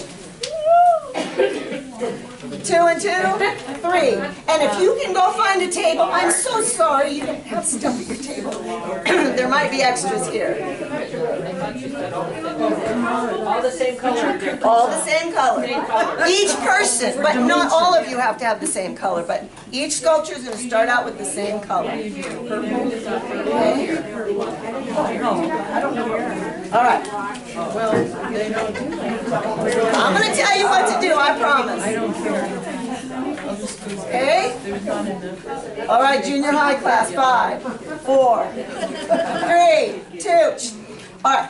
2 and 2, 3. And if you can go find a table, I'm so sorry you don't have stuff at your table. There might be extras here. All the same color. All the same color. Each person, but not all of you have to have the same color, but each sculpture is going to start out with the same color. Okay? All right. I'm going to tell you what to do, I promise. Okay? All right, junior high class, 5, 4, 3, 2. All right.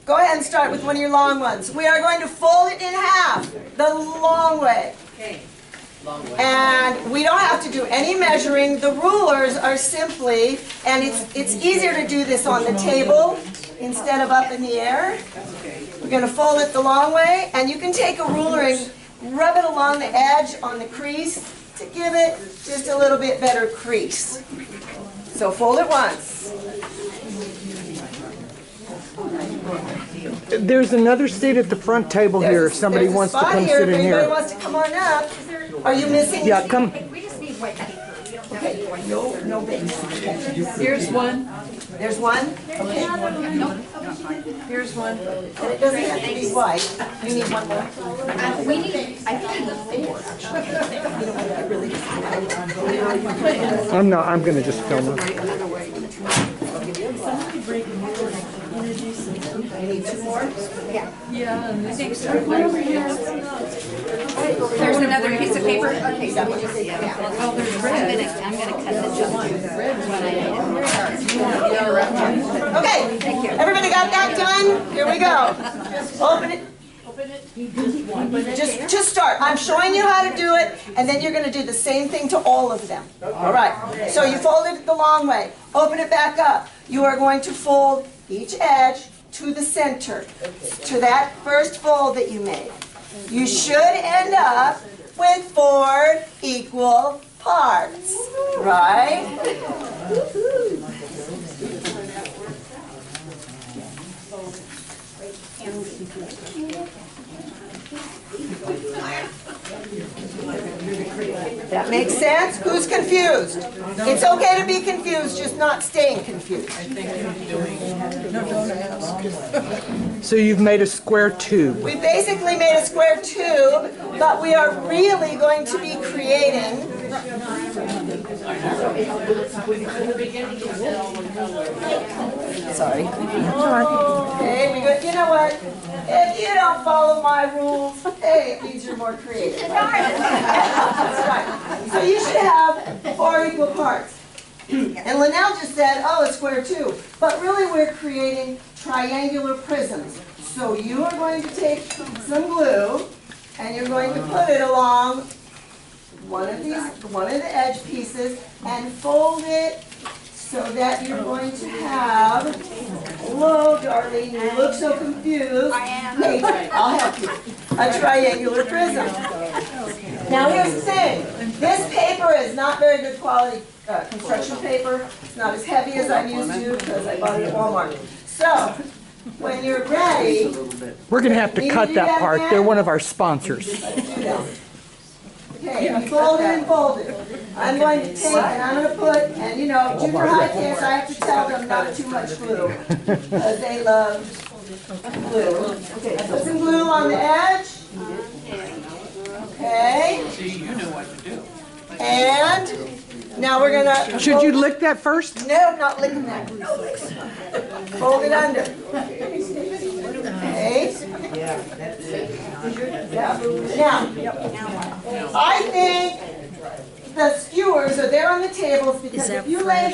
Go ahead and start with one of your long ones. We are going to fold it in half, the long way. And we don't have to do any measuring. The rulers are simply, and it's easier to do this on the table instead of up in the air. We're going to fold it the long way, and you can take a ruler and rub it along the edge on the crease to give it just a little bit better crease. So fold it once. There's another seat at the front table here if somebody wants to come sit in If here. anybody wants to come on up. Are you missing? Yeah, come. We just need white paper. Okay, no base. Here's one. There's one? Okay. Here's one. And it doesn't have to be white. You need one more? We need, I think we need 4. I'm gonna just film it. You need 2 more? Yeah, and I think so. There's another piece of paper. Okay, so we just, oh, there's red. I'm gonna cut this up. Okay, everybody got that done? Here we go. Open it. Just start. I'm showing you how to do it, and then you're going to do the same thing to all of them. All right. So you fold it the long way. Open it back up. You are going to fold each edge to the center, to that first fold that you made. You should end up with 4 equal parts, right? That makes sense? Who's confused? It's okay to be confused, just not staying confused. So you've made a square tube. We basically made a square tube, but we are really going to be creating sorry. Okay, we go, you know what? If you don't follow my rules, hey, it means you're more creative. That's right. So you should have 4 equal parts. And Linnell just said, oh, it's square too. But really we're creating triangular prisms. So you are going to take some glue and you're going to put it along one of the edge pieces and fold it so that you're going to have, hello darling, you look so confused. Hey, I'll help you. A triangular prism. Now here's the thing, this paper is not very good quality construction paper. It's not as heavy as I'm used to because I bought it at Walmart. So, when you're ready, We're going to have to cut that part. They're one of our sponsors. let's do that. Okay, fold it and fold it. I'm going to take and I'm going to put, and you know, junior high kids, I have to tell them not too much glue because they love glue. Okay, put some glue on the edge. Okay. See, you know what to do. And now we're going to... Should you lick that first? No, I'm not licking that. Fold it under. Okay. Now, I think the skewers are there on the tables because if you lay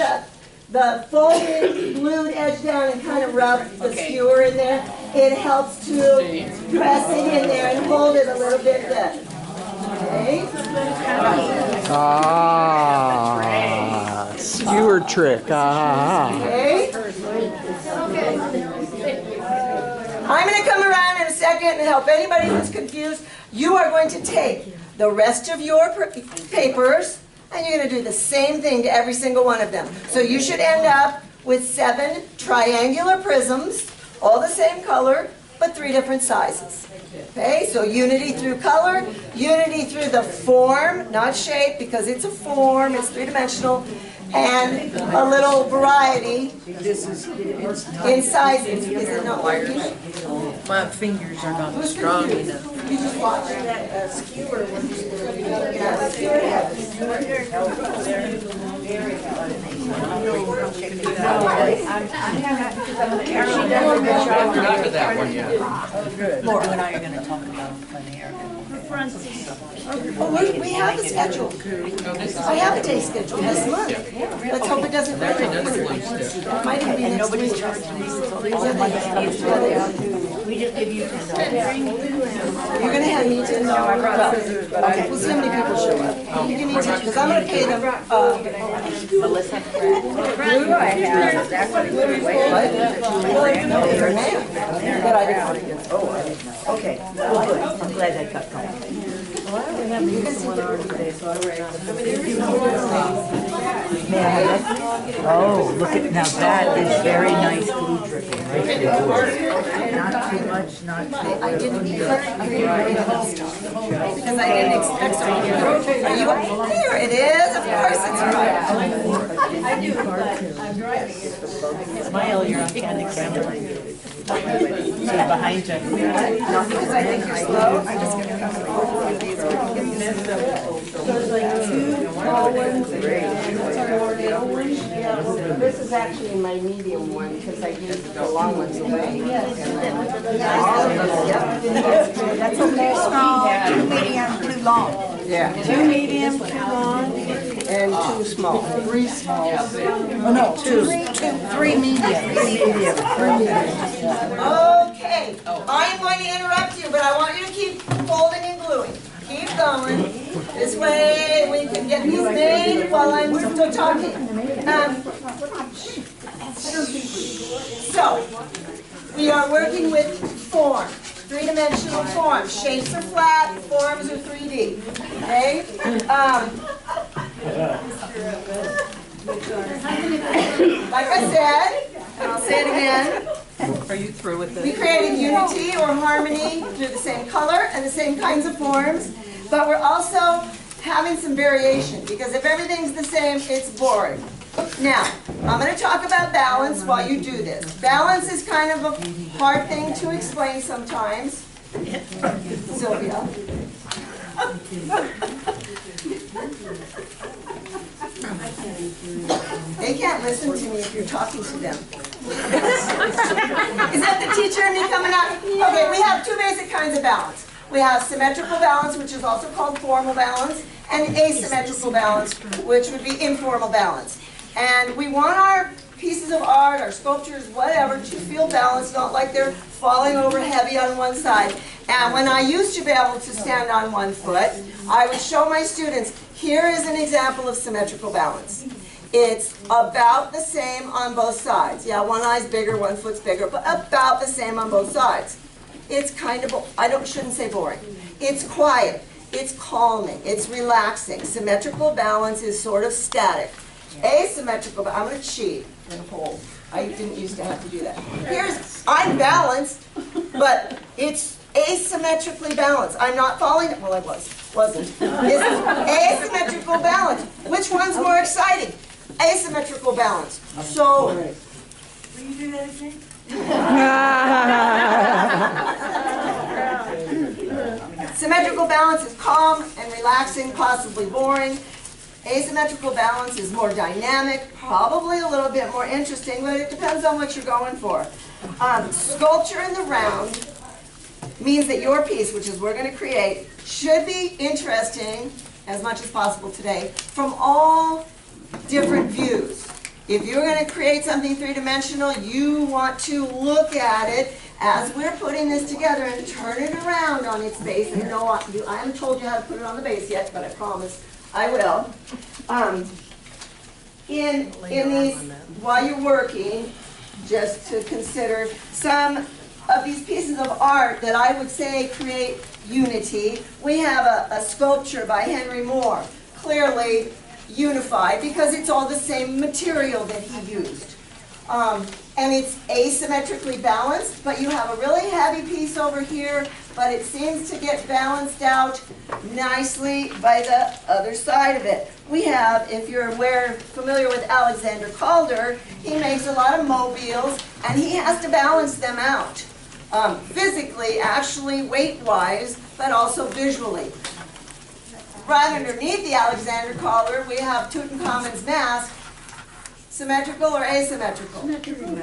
the folded glued edge down and kind of rub the skewer in there, it helps to press it in there and hold it a little bit better. Okay. Ah, skewer trick. Ah. Okay. I'm going to come around in a second and help anybody who's confused. You are going to take the rest of your papers and you're going to do the same thing to every single one of them. So you should end up with 7 triangular prisms, all the same color, but 3 different sizes. Okay, so unity through color, unity through the form, not shape, because it's a form, it's 3-dimensional, and a little variety in sizes. Is it not working? My fingers are not strong enough. You just watch that skewer. Not to that one yet. Laura and I are gonna talk about plein air. Oh, we have a schedule. I have a day schedule this month. Let's hope it doesn't rain. It might even be next week. We just give you $10. You're gonna have me $10. Okay, we'll see how many people show up. You give me 10, because I'm gonna pay them, Melissa. Blue I have, is actually way well, you know, they're mad. But I didn't. Okay, well, good. I'm glad that got going. Well, I only have to use the 1 hour today, so I ran out of May I have it? Oh, look at, now that is very nice glue dripping right there. Not too much, not too much. I didn't because I didn't expect so. Are you, here it is, of course it's right. I do, I'm driving. Smile, you're on camera. So behind you. Not because I think you're slow, I'm just gonna come over these. So it's like 2 tall ones and this is actually my medium one because I used the long ones away. That's okay. Small, 2 medium, 2 long. Yeah. 2 medium, 2 long, And 2 small. 3 small. Oh no, 2 medium. 3 medium. Okay, I'm going to interrupt you, but I want you to keep folding and gluing. Keep going. This way we can get these made while I'm still talking. So, we are working with form, 3-dimensional forms. Shapes are flat, forms are 3D. Okay? Like I said, and I'll say it again. Are you through with this? We created unity or harmony through the same color and the same kinds of forms, but we're also having some variation because if everything's the same, it's boring. Now, I'm going to talk about balance while you do this. Balance is kind of a hard thing to explain sometimes. Sylvia. They can't listen to me if you're talking to them. Is that the teacher and me coming out? Okay, we have two basic kinds of balance. We have symmetrical balance, which is also called formal balance, and asymmetrical balance, which would be informal balance. And we want our pieces of art, our sculptures, whatever, to feel balanced, not like they're falling over heavy on one side. And when I used to be able to stand on one foot, I would show my students, here is an example of symmetrical balance. It's about the same on both sides. Yeah, one eye's bigger, one foot's bigger, but about the same on both sides. It's kind of, shouldn't say boring. It's quiet, it's calming, it's relaxing. Symmetrical balance is sort of static. Asymmetrical, I'm going to cheat and hold. I didn't used to have to do that. I'm balanced, but it's asymmetrically balanced. I'm not falling, well I wasn't. It's asymmetrical balance. Which one's more exciting? Asymmetrical balance. So, will you do that again? Symmetrical balance is calm and relaxing, possibly boring. Asymmetrical balance is more dynamic, probably a little bit more interesting, but it depends on what you're going for. Sculpture in the round means that your piece, which is we're going to create, should be interesting as much as possible today from all different views. If you're going to create something three-dimensional, you want to look at it as we're putting this together and turn it around on its base. And no, I haven't told you how to put it on the base yet, but I promise I will. In these, while you're working, just to consider some of these pieces of art that I would say create unity. We have a sculpture by Henry Moore, clearly unified because it's all the same material that he used. And it's asymmetrically balanced, but you have a really heavy piece over here, but it seems to get balanced out nicely by the other side of it. We have, if you're familiar with Alexander Calder, he makes a lot of mobiles, and he has to balance them out. Physically, actually, weight-wise, but also visually. Right underneath the Alexander Calder, we have Tutankhamun's mask. Symmetrical or asymmetrical?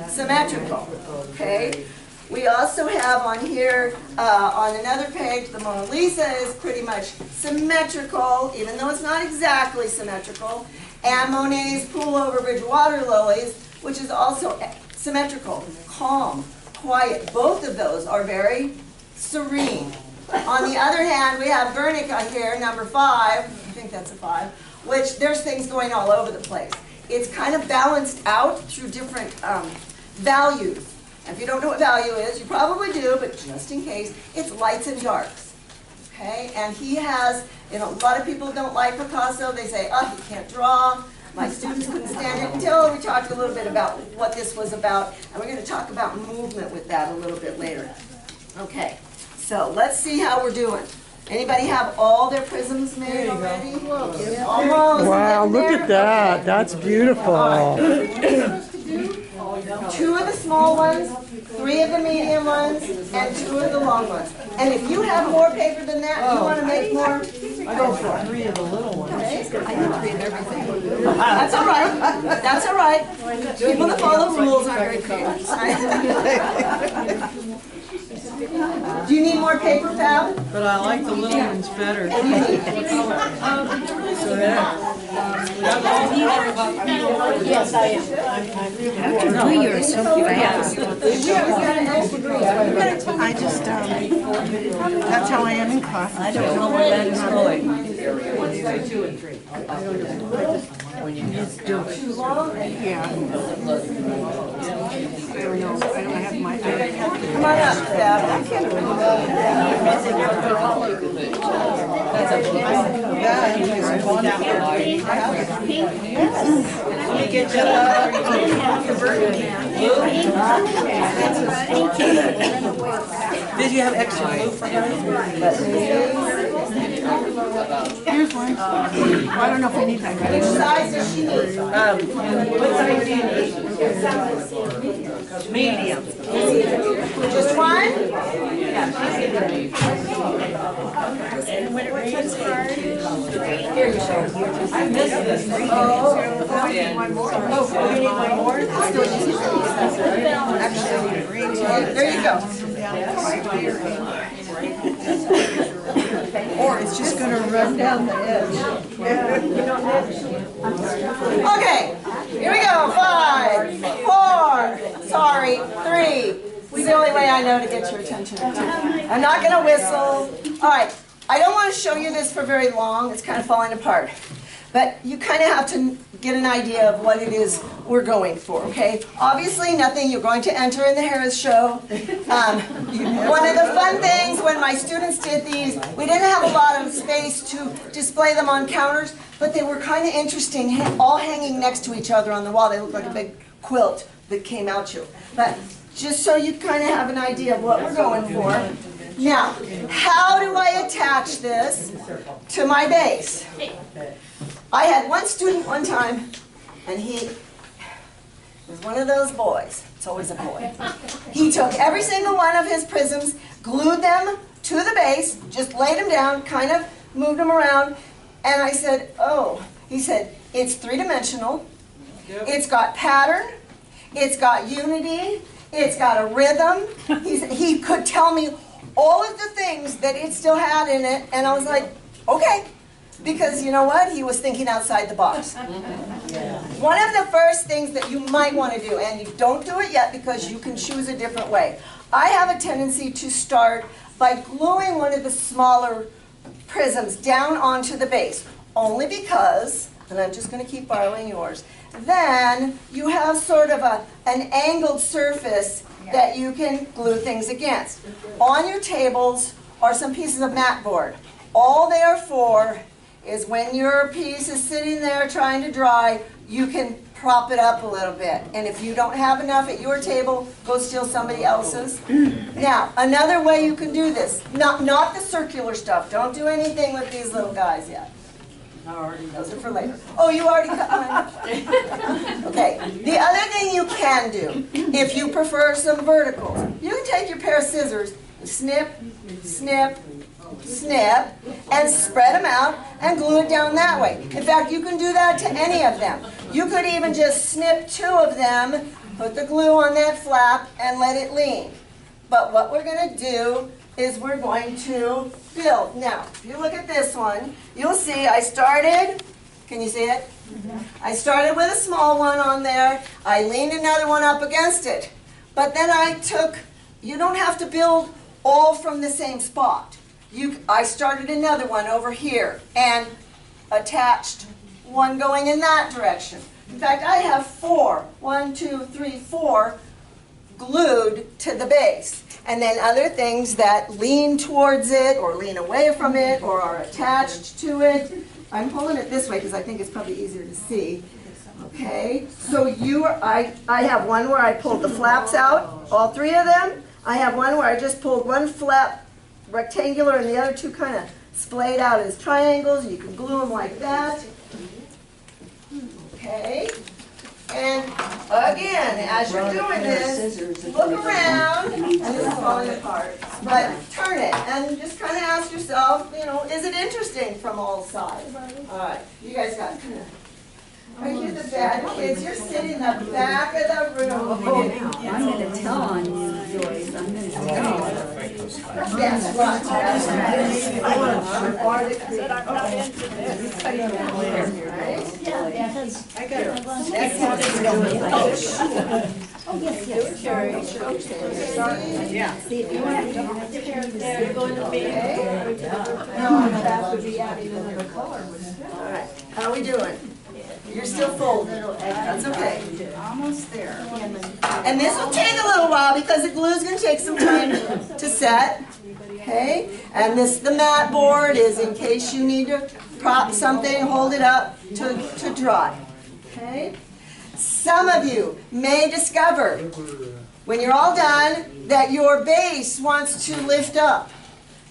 Symmetrical. Okay. We also have on here, on another page, the Mona Lisa is pretty much symmetrical, even though it's not exactly symmetrical. And Monet's Pool Over Bridge Water Lilies, which is also symmetrical, calm, quiet. Both of those are very serene. On the other hand, we have Guernica here, number 5. I think that's a 5, which there's things going all over the place. It's kind of balanced out through different values. And if you don't know what value is, you probably do, but just in case, it's lights and darks. Okay? And he has, a lot of people don't like Picasso. They say, oh, he can't draw. My students couldn't stand it until we talked a little bit about what this was about. And we're going to talk about movement with that a little bit later. Okay. So let's see how we're doing. Anybody have all their prisms made already? Almost. Wow, look at that. That's beautiful. 2 of the small ones, 3 of the medium ones, and 2 of the long ones. And if you have more paper than that, you want to make more, go for it. 3 of the little ones. Okay. I did 3 of everything. That's all right. That's all right. People that follow rules aren't very creative. Do you need more paper, Fab? But I like the little ones better. Yes, I am. No, you're so fast. I just, that's how I am in class. I don't know where that is going. It's too long? Yeah. I don't know. I don't have my. Come on up, Fab. Did you have extra glue for her? Here's one. I don't know if we need that. Which size does she need? What size do you need? Medium. Just one? And when it rains hard. I missed this. Oh, we need one more? Actually, Okay, there you go. Or it's just gonna run down the edge. Okay, here we go. 5, 4, sorry, 3. This is the only way I know to get your attention. I'm not gonna whistle. All right, I don't want to show you this for very long. It's kind of falling apart. But you kind of have to get an idea of what it is we're going for, okay? Obviously nothing you're going to enter in the Harris show. One of the fun things when my students did these, we didn't have a lot of space to display them on counters, but they were kind of interesting, all hanging next to each other on the wall. They looked like a big quilt that came out you. But just so you kind of have an idea of what we're going for. Now, how do I attach this to my base? I had one student one time, and he was one of those boys. It's always a boy. He took every single one of his prisms, glued them to the base, just laid them down, kind of moved them around, and I said, oh, he said, it's three-dimensional, it's got pattern, it's got unity, it's got a rhythm. He could tell me all of the things that it still had in it, and I was like, okay. Because you know what? He was thinking outside the box. One of the first things that you might want to do, and you don't do it yet because you can choose a different way. I have a tendency to start by gluing one of the smaller prisms down onto the base, only because, and I'm just going to keep borrowing yours, then you have sort of an angled surface that you can glue things against. On your tables are some pieces of mat board. All they are for is when your piece is sitting there trying to dry, you can prop it up a little bit. And if you don't have enough at your table, go steal somebody else's. Now, another way you can do this, not the circular stuff. Don't do anything with these little guys yet. Those are for later. Oh, you already cut mine? Okay. The other thing you can do, if you prefer some verticals, you can take your pair of scissors, snip, snip, snip, and spread them out and glue it down that way. In fact, you can do that to any of them. You could even just snip 2 of them, put the glue on that flap, and let it lean. But what we're going to do is we're going to build. Now, if you look at this one, you'll see I started, can you see it? I started with a small one on there. I leaned another one up against it. But then I took, you don't have to build all from the same spot. I started another one over here and attached one going in that direction. In fact, I have 4, 1, 2, 3, 4 glued to the base. And then other things that lean towards it or lean away from it or are attached to it. I'm pulling it this way because I think it's probably easier to see. Okay, so I have one where I pulled the flaps out, all 3 of them. I have one where I just pulled one flap rectangular and the other 2 kind of splayed out as triangles. You can glue them like that. Okay. And again, as you're doing this, look around, and this is falling apart, but turn it and just kind of ask yourself, you know, is it interesting from all sides? All right, you guys got kind of. Are you the bad kids? You're sitting in the back of the room. I'm going to tell on you, Joyce. I'm going to tell. Yes, I got it. That's how this goes. Oh, yes, yes. Yeah. See, if you want to they're going to be. No, that would be adding another color. All right, how are we doing? You're still folded. That's okay. Almost there. And this will take a little while because the glue is going to take some time to set. Okay? And the mat board is in case you need to prop something, hold it up to dry. Okay? Some of you may discover when you're all done that your base wants to lift up.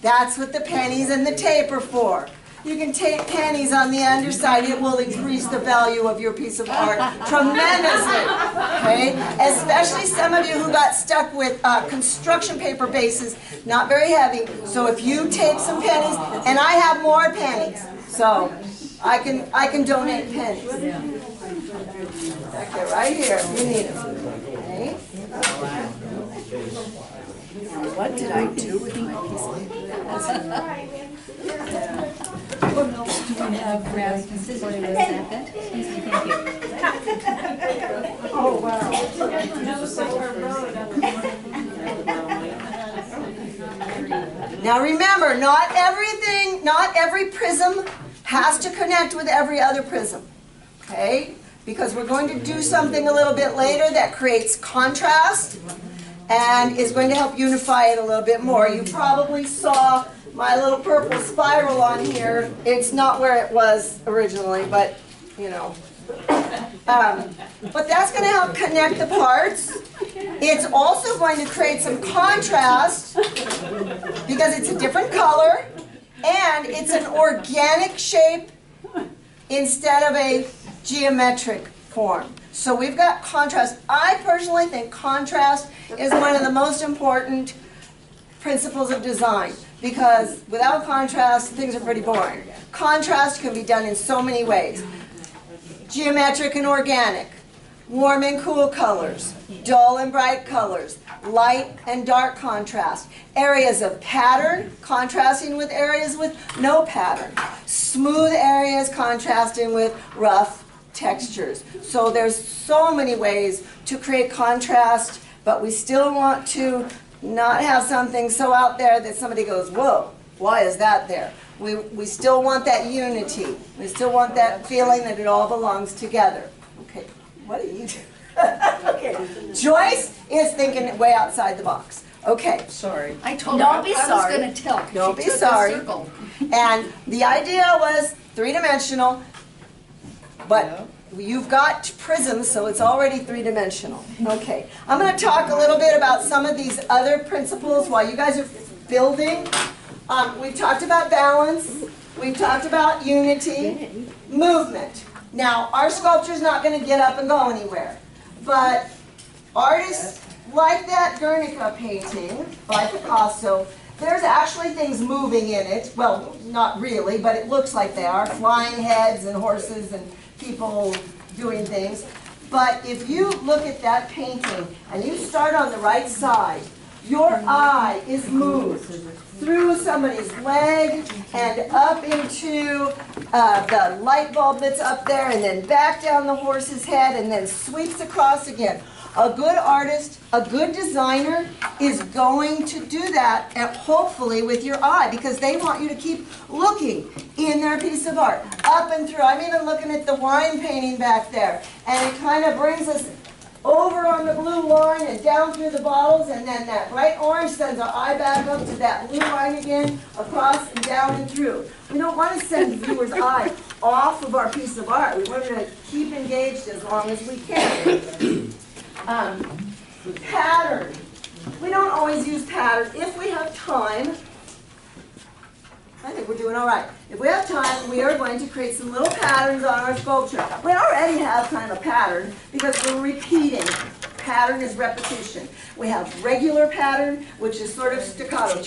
That's what the pennies and the tape are for. You can tape pennies on the underside. It will increase the value of your piece of art tremendously. Okay? Especially some of you who got stuck with construction paper bases, not very heavy. So if you tape some pennies, and I have more pennies, so I can donate pennies. Back there, right here, if you need them. Okay? What did I do with my piece of Oh, wow. Now remember, not every prism has to connect with every other prism, okay? Because we're going to do something a little bit later that creates contrast and is going to help unify it a little bit more. You probably saw my little purple spiral on here. It's not where it was originally, but you know. But that's going to help connect the parts. It's also going to create some contrast because it's a different color and it's an organic shape instead of a geometric form. So we've got contrast. I personally think contrast is one of the most important principles of design because without contrast, things are pretty boring. Contrast can be done in so many ways. Geometric and organic, warm and cool colors, dull and bright colors, light and dark contrast, areas of pattern contrasting with areas with no pattern, smooth areas contrasting with rough textures. So there's so many ways to create contrast, but we still want to not have something so out there that somebody goes, whoa, why is that there? We still want that unity. We still want that feeling that it all belongs together. Okay, what are you doing? Okay, Joyce is thinking way outside the box. Okay. Sorry. I told Don't her be I sorry. was going to tell. Don't She be took a sorry. circle. And the idea was three-dimensional, but you've got prisms, so it's already three-dimensional. Okay, I'm going to talk a little bit about some of these other principles while you guys are building. We've talked about balance, we've talked about unity, movement. Now, our sculpture's not going to get up and go anywhere, but artists like that Guernica painting by Picasso, there's actually things moving in it. Well, not really, but it looks like they are. Flying heads and horses and people doing things. But if you look at that painting and you start on the right side, your eye is moved through somebody's leg and up into the light bulb that's up there and then back down the horse's head and then sweeps across again. A good artist, a good designer is going to do that, and hopefully with your eye, because they want you to keep looking in their piece of art, up and through. I'm even looking at the wine painting back there, and it kind of brings us over on the blue line and down through the bottles, and then that bright orange sends our eye back up to that blue line again, across and down and through. We don't want to send the viewer's eye off of our piece of art. We want to keep engaged as long as we can. Pattern. We don't always use pattern. If we have time, I think we're doing all right. If we have time, we are going to create some little patterns on our sculpture. We already have kind of a pattern because we're repeating. Pattern is repetition. We have regular pattern, which is sort of staccato,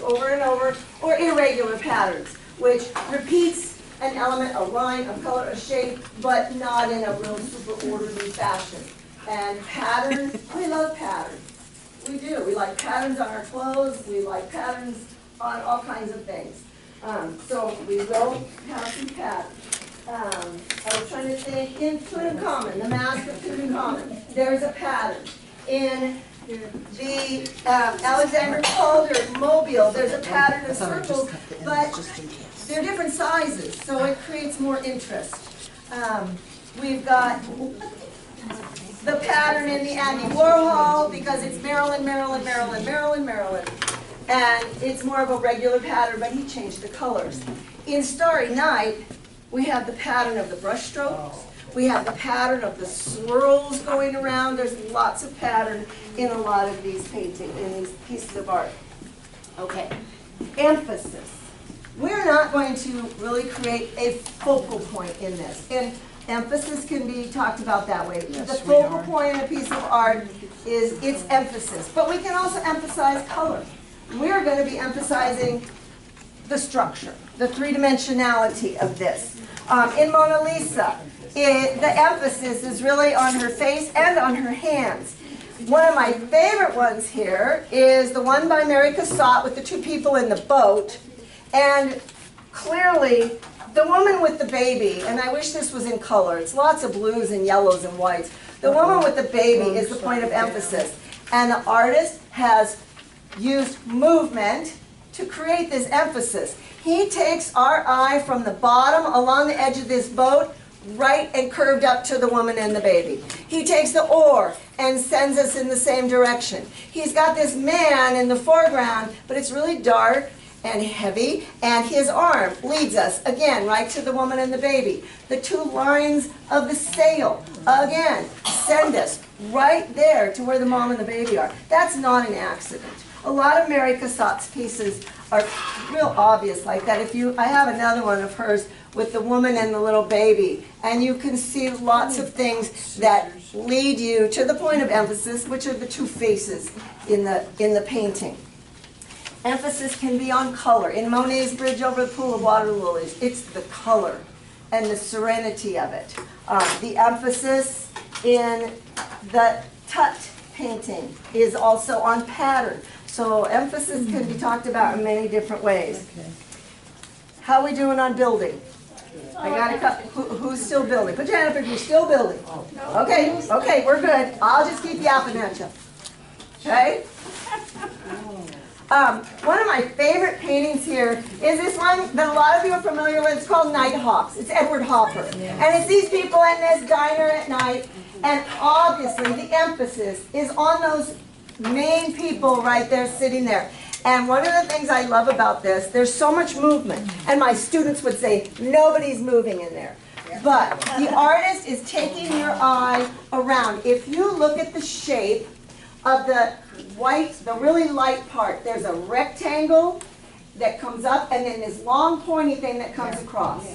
over and over, or irregular patterns, which repeats an element, a line, a color, a shape, but not in a real super orderly fashion. And pattern, we love patterns. We do. We like patterns on our clothes. We like patterns on all kinds of things. So we will have some patterns. I was trying to think, in Tutankhamun, the Mask of Tutankhamun, there's a pattern. In the Alexander Calder Mobile, there's a pattern of circles, but they're different sizes, so it creates more interest. We've got the pattern in the Andy Warhol, because it's Maryland, Maryland, Maryland, Maryland, Maryland. And it's more of a regular pattern, but he changed the colors. In Starry Night, we have the pattern of the brush strokes. We have the pattern of the swirls going around. There's lots of pattern in a lot of these paintings, in these pieces of art. Okay, emphasis. We're not going to really create a focal point in this. And emphasis can be talked about that way. The focal point in a piece of art is its emphasis. But we can also emphasize color. We're going to be emphasizing the structure, the three-dimensionality of this. In Mona Lisa, the emphasis is really on her face and on her hands. One of my favorite ones here is the one by Mary Cassatt with the two people in the boat. And clearly, the woman with the baby, and I wish this was in color, it's lots of blues and yellows and whites. The woman with the baby is the point of emphasis. And the artist has used movement to create this emphasis. He takes our eye from the bottom along the edge of this boat, right and curved up to the woman and the baby. He takes the oar and sends us in the same direction. He's got this man in the foreground, but it's really dark and heavy, and his arm leads us, again, right to the woman and the baby. The two lines of the sail, again, send us right there to where the mom and the baby are. That's not an accident. A lot of Mary Cassatt's pieces are real obvious like that. I have another one of hers with the woman and the little baby, and you can see lots of things that lead you to the point of emphasis, which are the two faces in the painting. Emphasis can be on color. In Monet's Bridge Over the Pool of Water Lilies, it's the color and the serenity of it. The emphasis in the Tut painting is also on pattern. So emphasis can be talked about in many different ways. How are we doing on building? I got a couple. Who's still building? Put your hand up if you're still building. Okay, we're good. I'll just keep yapping at you. Okay? One of my favorite paintings here is this one that a lot of you are familiar with. It's called Nighthawks. It's Edward Hopper. And it's these people in this diner at night, and obviously the emphasis is on those main people right there sitting there. And one of the things I love about this, there's so much movement. And my students would say, nobody's moving in there. But the artist is taking your eye around. If you look at the shape of the white, the really light part, there's a rectangle that comes up and then this long pointy thing that comes across.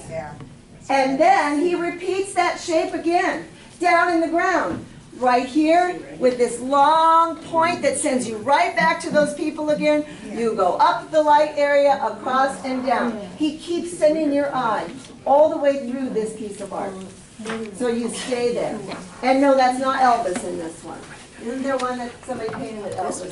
And then he repeats that shape again, down in the ground. Right here, with this long point that sends you right back to those people again. You go up the light area, across and down. He keeps sending your eye all the way through this piece of art. So you stay there. And no, that's not Elvis in this one. Isn't there one that somebody painted with Elvis?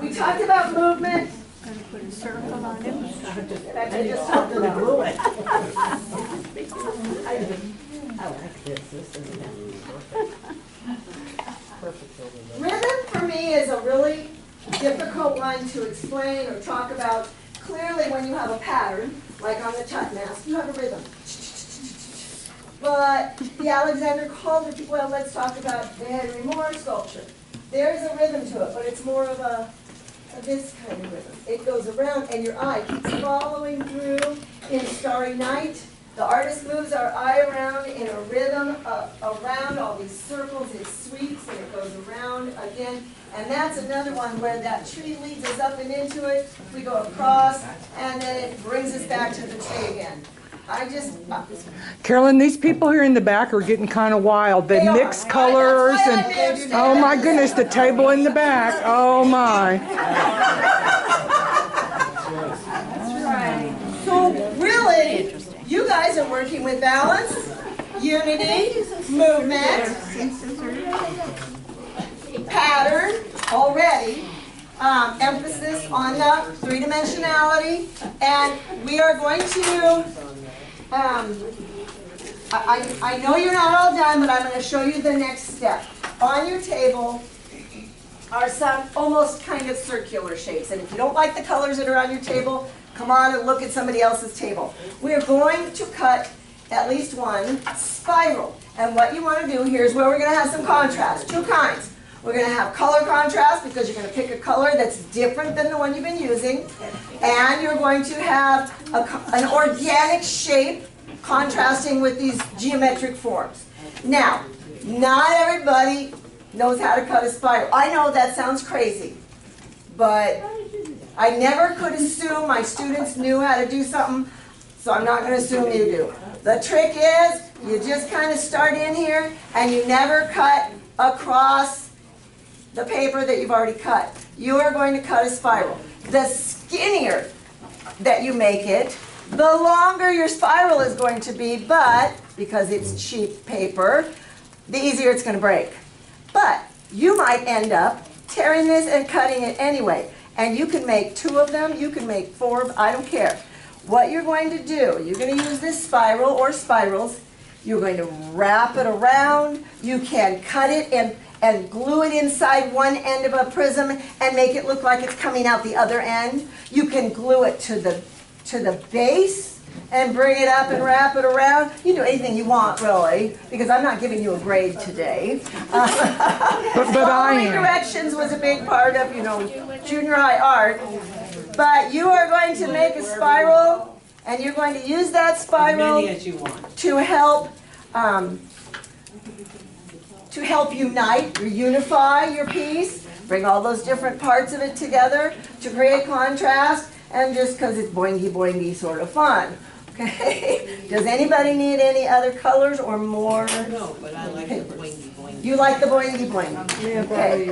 We talked about movement. Put a circle on him. I just talked about movement. I like this. This is perfect. Rhythm for me is a really difficult one to explain or talk about. Clearly, when you have a pattern, like on the Tut mask, you have a rhythm. But the Alexander Calder, well, let's talk about the Henry Moore sculpture. There's a rhythm to it, but it's more of this kind of rhythm. It goes around and your eye keeps following through. In Starry Night, the artist moves our eye around in a rhythm around all these circles. It sweeps and it goes around again. And that's another one where that tree leads us up and into it. We go across and then it brings us back to the tree again. Carolyn, these people here in the back are getting kind of wild. They mix colors and, oh my goodness, the table in the back. Oh my. So really, you guys are working with balance, unity, movement, pattern already. Emphasis on the three-dimensionality, and we are going to, I know you're not all done, but I'm going to show you the next step. On your table are some almost kind of circular shapes, and if you don't like the colors that are on your table, come on and look at somebody else's table. We are going to cut at least one spiral, and what you want to do here is where we're going to have some contrast, two kinds. We're going to have color contrast because you're going to pick a color that's different than the one you've been using. And you're going to have an organic shape contrasting with these geometric forms. Now, not everybody knows how to cut a spiral. I know that sounds crazy, but I never could assume my students knew how to do something, so I'm not going to assume you do. The trick is you just kind of start in here and you never cut across the paper that you've already cut. You are going to cut a spiral. The skinnier that you make it, the longer your spiral is going to be, but because it's cheap paper, the easier it's going to break. But you might end up tearing this and cutting it anyway. And you can make 2 of them, you can make 4, I don't care. What you're going to do, you're going to use this spiral or spirals, you're going to wrap it around, you can cut it and glue it inside one end of a prism and make it look like it's coming out the other end. You can glue it to the base and bring it up and wrap it around. You can do anything you want, really, because I'm not giving you a grade today. But I am. Directions was a big part of, junior high art. But you are going to make a spiral, and you're going to use that spiral to help unite or unify your piece, bring all those different parts of it together to create contrast, and just because it's boingy boingy sort of fun. Okay? Does anybody need any other colors or more? No, but I like the boingy boingy. You like the boingy boingy? Okay.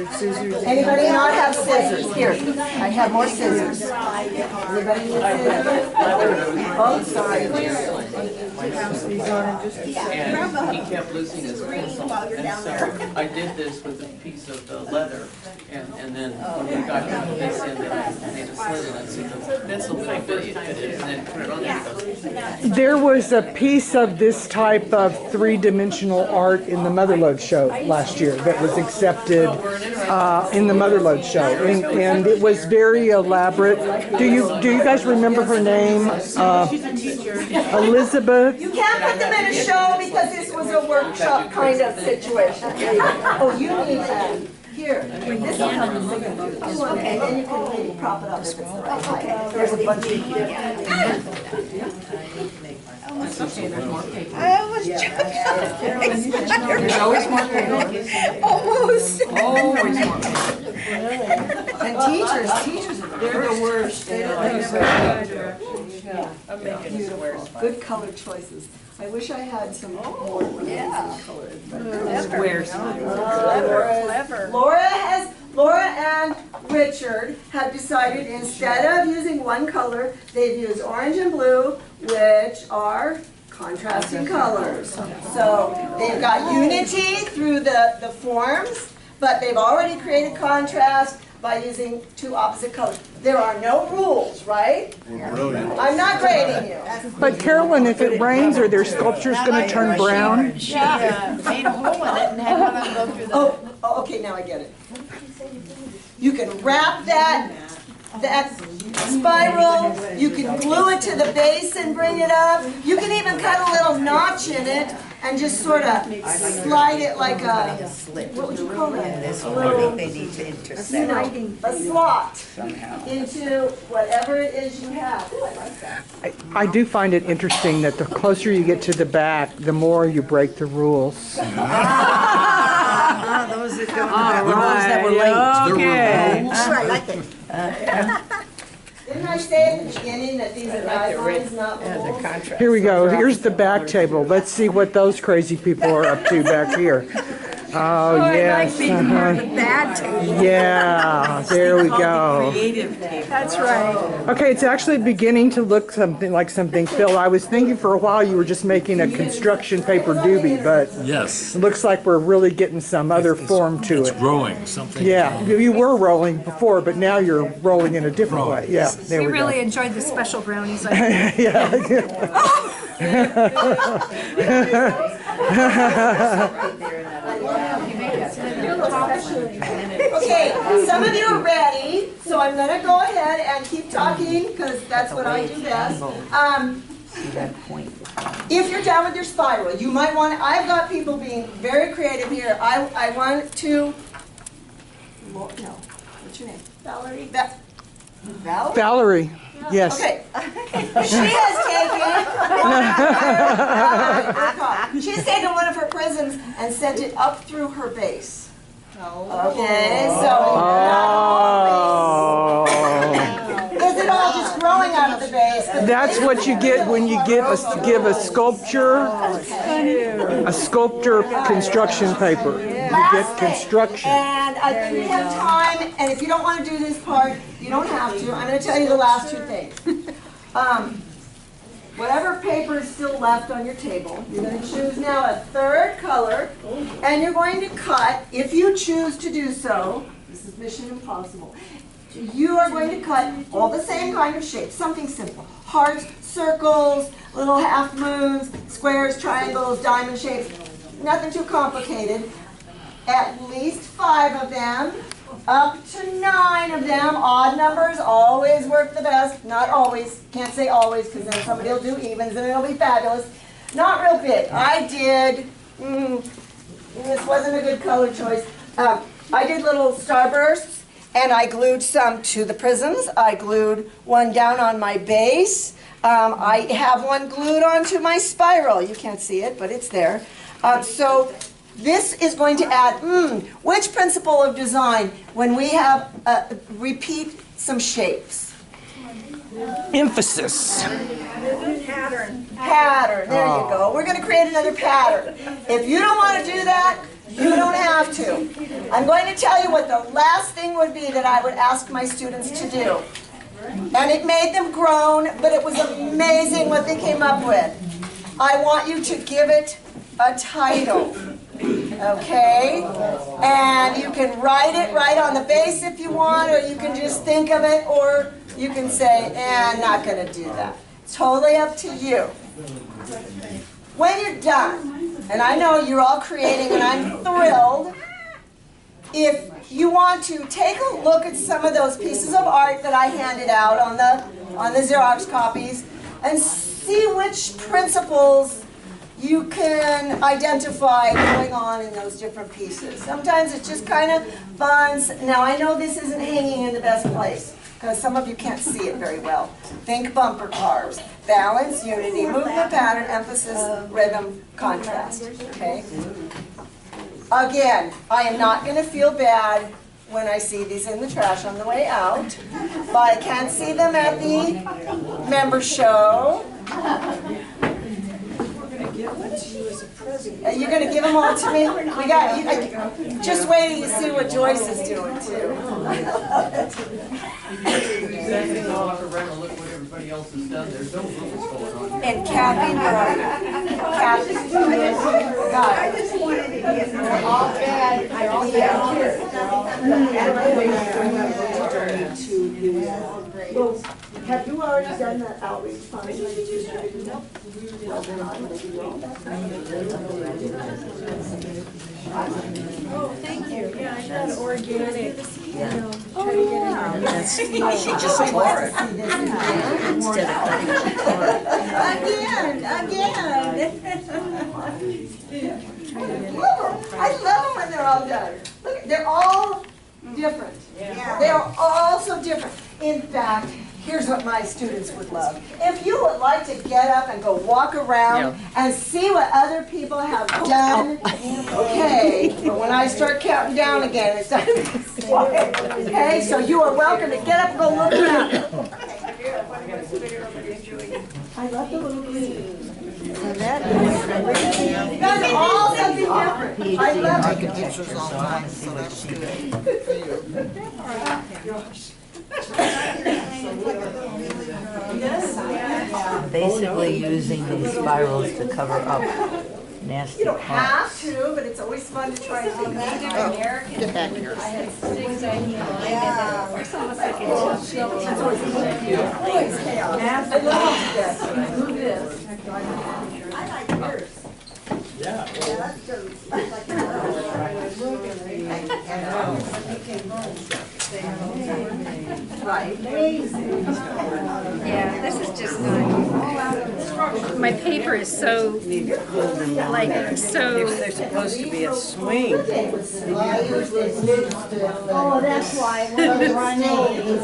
Anybody not have scissors? Here, I have more scissors. Anybody need scissors? Oh, sorry. And he kept losing his pencil, and so I did this with a piece of the leather, and then when we got down to this end, then I made a slit in it so the pencil could fit it, and then put it on there. There was a piece of this type of 3-dimensional art in the Motherlode show last year that was accepted in the Motherlode show, and it was very elaborate. Do you guys remember her name? Elizabeth. You can't put them in a show because this was a workshop kind of situation. Oh, you need that. Here, this will help you think about it. Okay, then you can maybe prop it up if it's the right height. There's a bunch of I was joking. There's always more paper. Almost. Always more paper. And teachers They're the worst. Beautiful. Good color choices. I wish I had some more colors. Laura and Richard have decided instead of using one color, they've used orange and blue, which are contrasting colors. So they've got unity through the forms, but they've already created contrast by using 2 opposite colors. There are no rules, right? Brilliant. I'm not grading you. But Carolyn, if it rains, are their sculptures going to turn brown? Yeah, made a hole in it and had them go through the. Oh, okay, now I get it. You can wrap that spiral, you can glue it to the base and bring it up. You can even cut a little notch in it and just sort of slide it like a, what would you call that? A little, They need to intersect a slot somehow. into whatever it is you have. Ooh, I like that. I do find it interesting that the closer you get to the back, the more you break the rules. Those that don't have the ones that were late. Okay. I like it. Didn't I say at the beginning that these are guidelines, not rules? Here we go. Here's the back table. Let's see what those crazy people are up to back here. Oh, yes. Yeah, there we go. That's right. Okay, it's actually beginning to look something like something, Phil. I was thinking for a while you were just making a construction paper doobie, but Yes. it looks like we're really getting some other form to It's it. growing, something. Yeah, you were rolling before, but now you're rolling in a different way. Yeah, there we go. enjoyed the special brownies. Yeah. Okay, some of you are ready, so I'm gonna go ahead and keep talking, because that's what I do best. If you're done with your spiral, you might want, I've got people being very creative here. I want to, no, what's your name? Valerie? Valerie? Valerie, yes. Okay. She's taken one of her prisms and sent it up through her base. Okay, so is it all just growing out of the base? That's what you get when you give a sculpture construction paper. You get construction. And I think we have time, and if you don't want to do this part, you don't have to. I'm going to tell you the last 2 things. whatever paper is still left on your table. You're going to choose now a third color, and you're going to cut, if you choose to do so, this is Mission Impossible, you are going to cut all the same kind of shapes, something simple. Hearts, circles, little half moons, squares, triangles, diamond shapes, nothing too complicated. At least 5 of them, up to 9 of them. Odd numbers always work the best. Not always, can't say always because then somebody will do evens and it'll be fabulous. Not real big. I did, this wasn't a good color choice. I did little starbursts. And I glued some to the prisms. I glued one down on my base. I have one glued onto my spiral. You can't see it, but it's there. So this is going to add, which principle of design when we have, repeat some shapes? Emphasis. Pattern. Pattern, there you go. We're going to create another pattern. If you don't want to do that, you don't have to. I'm going to tell you what the last thing would be that I would ask my students to do. And it made them groan, but it was amazing what they came up with. I want you to give it a title. Okay? And you can write it right on the base if you want, or you can just think of it, or you can say, I'm not going to do that. It's totally up to you. When you're done, and I know you're all creating, and I'm thrilled, if you want to take a look at some of those pieces of art that I handed out on the Xerox copies and see which principles you can identify going on in those different pieces. Sometimes it's just kind of fun. Now I know this isn't hanging in the best place because some of you can't see it very well. Think bumper cars. Balance, unity, movement, pattern, emphasis, rhythm, contrast. Okay? Again, I am not going to feel bad when I see these in the trash on the way out, but I can see them at the member show. You're going to give them all to me? We got you. Just wait till you see what Joyce is doing too. Exactly, off around and look what everybody else has done. There's no rules going on here. And Kathy, Kathy, got it. I just wanted to get all bad. I also Well, have you already done that outreach fund? Oh, thank you. Yeah, I got organic. She just tore it. Instead of cutting, she tore it. I love them when they're all done. Look, they're all different. Yeah. They are all so different. In fact, here's what my students would love. If you would like to get up and go walk around and see what other people have done, okay, but when I start counting down again, it's time to be quiet. Okay, so you are welcome to get up and go look around. I love the little green. You guys are all something different. I love it. Pictures all the time, see what she basically using these spirals to cover up nasty You don't have parts. to, but it's always fun to try things. Get back here. I had things I need. It's almost like it's Always chaos. I love this. Move this. I like yours. Yeah. Right. Amazing. Yeah, this is just not. My paper is so, like, so. They're supposed to be a swing. Oh, that's why we're running.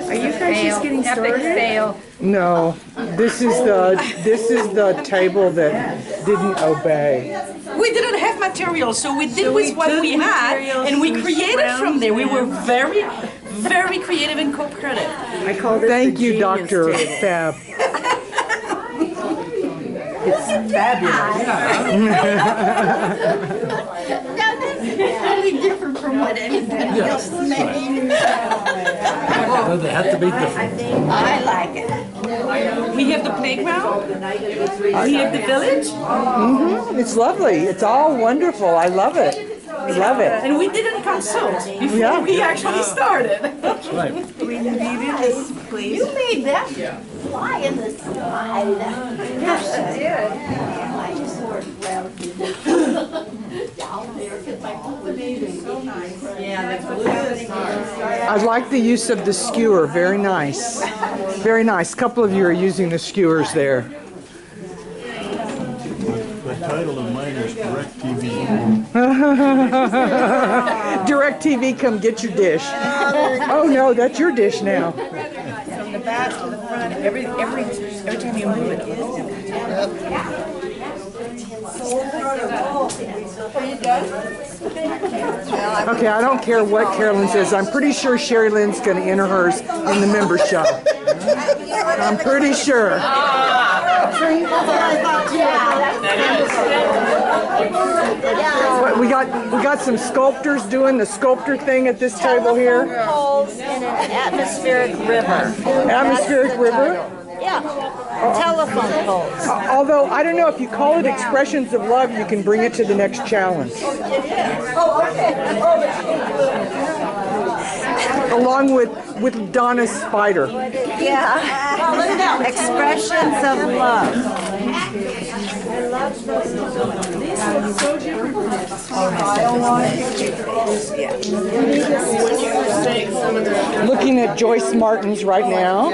Are you guys just getting started? Epic fail. No, this is the table that didn't obey. We didn't have material, so we did with what we had, and we created from there. We were very, very creative and cooperative. I call this Thank you, Dr. Fab. It's fabulous. Now this is really different from what said anything else. No, they have to be different. I like it. We have the playground, we have the village, It's lovely. It's all wonderful. I love it. I love it. and we didn't consult before Yeah. we actually started. Right. We needed this, please. You made them fly in the slide. Yes, I did. I just worked well. Down there, because my company is so nice. Yeah, the glue. I like the use of the skewer. Very nice. Very nice. A couple of you are using the skewers there. The title of mine is Direct TV. DirecTV, come get your dish. Oh no, that's your dish now. From the back to the front, every time you move it. Okay, I don't care what Carolyn says. I'm pretty sure Sherry Lynn's going to enter hers in the member show. I'm pretty sure. What, we got some sculptors doing the sculptor thing at this table here. Poles in an atmospheric river. Atmospheric river. Yeah, telephone poles. Although I don't know if you call it expressions of love, you can bring it to the next challenge. Oh, okay. Along with Donna's spider. Yeah. Expressions of love. Looking at Joyce Martin's right now.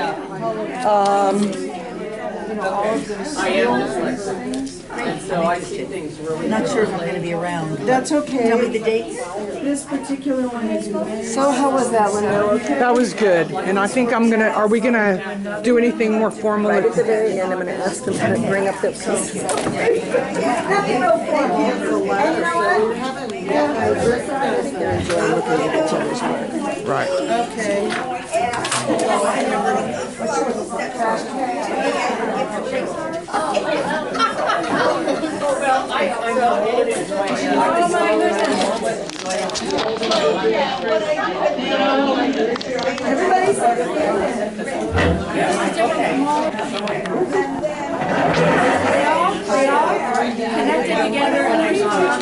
I am dyslexic, and so I see things really. Not sure if I'm gonna be around. That's okay. Tell me the dates. This particular one is. So how was that, Linda? That was good, and I think are we gonna do anything more formal? At the very end, I'm going to ask them to bring up their piece. Right. Okay. Connected together and I saw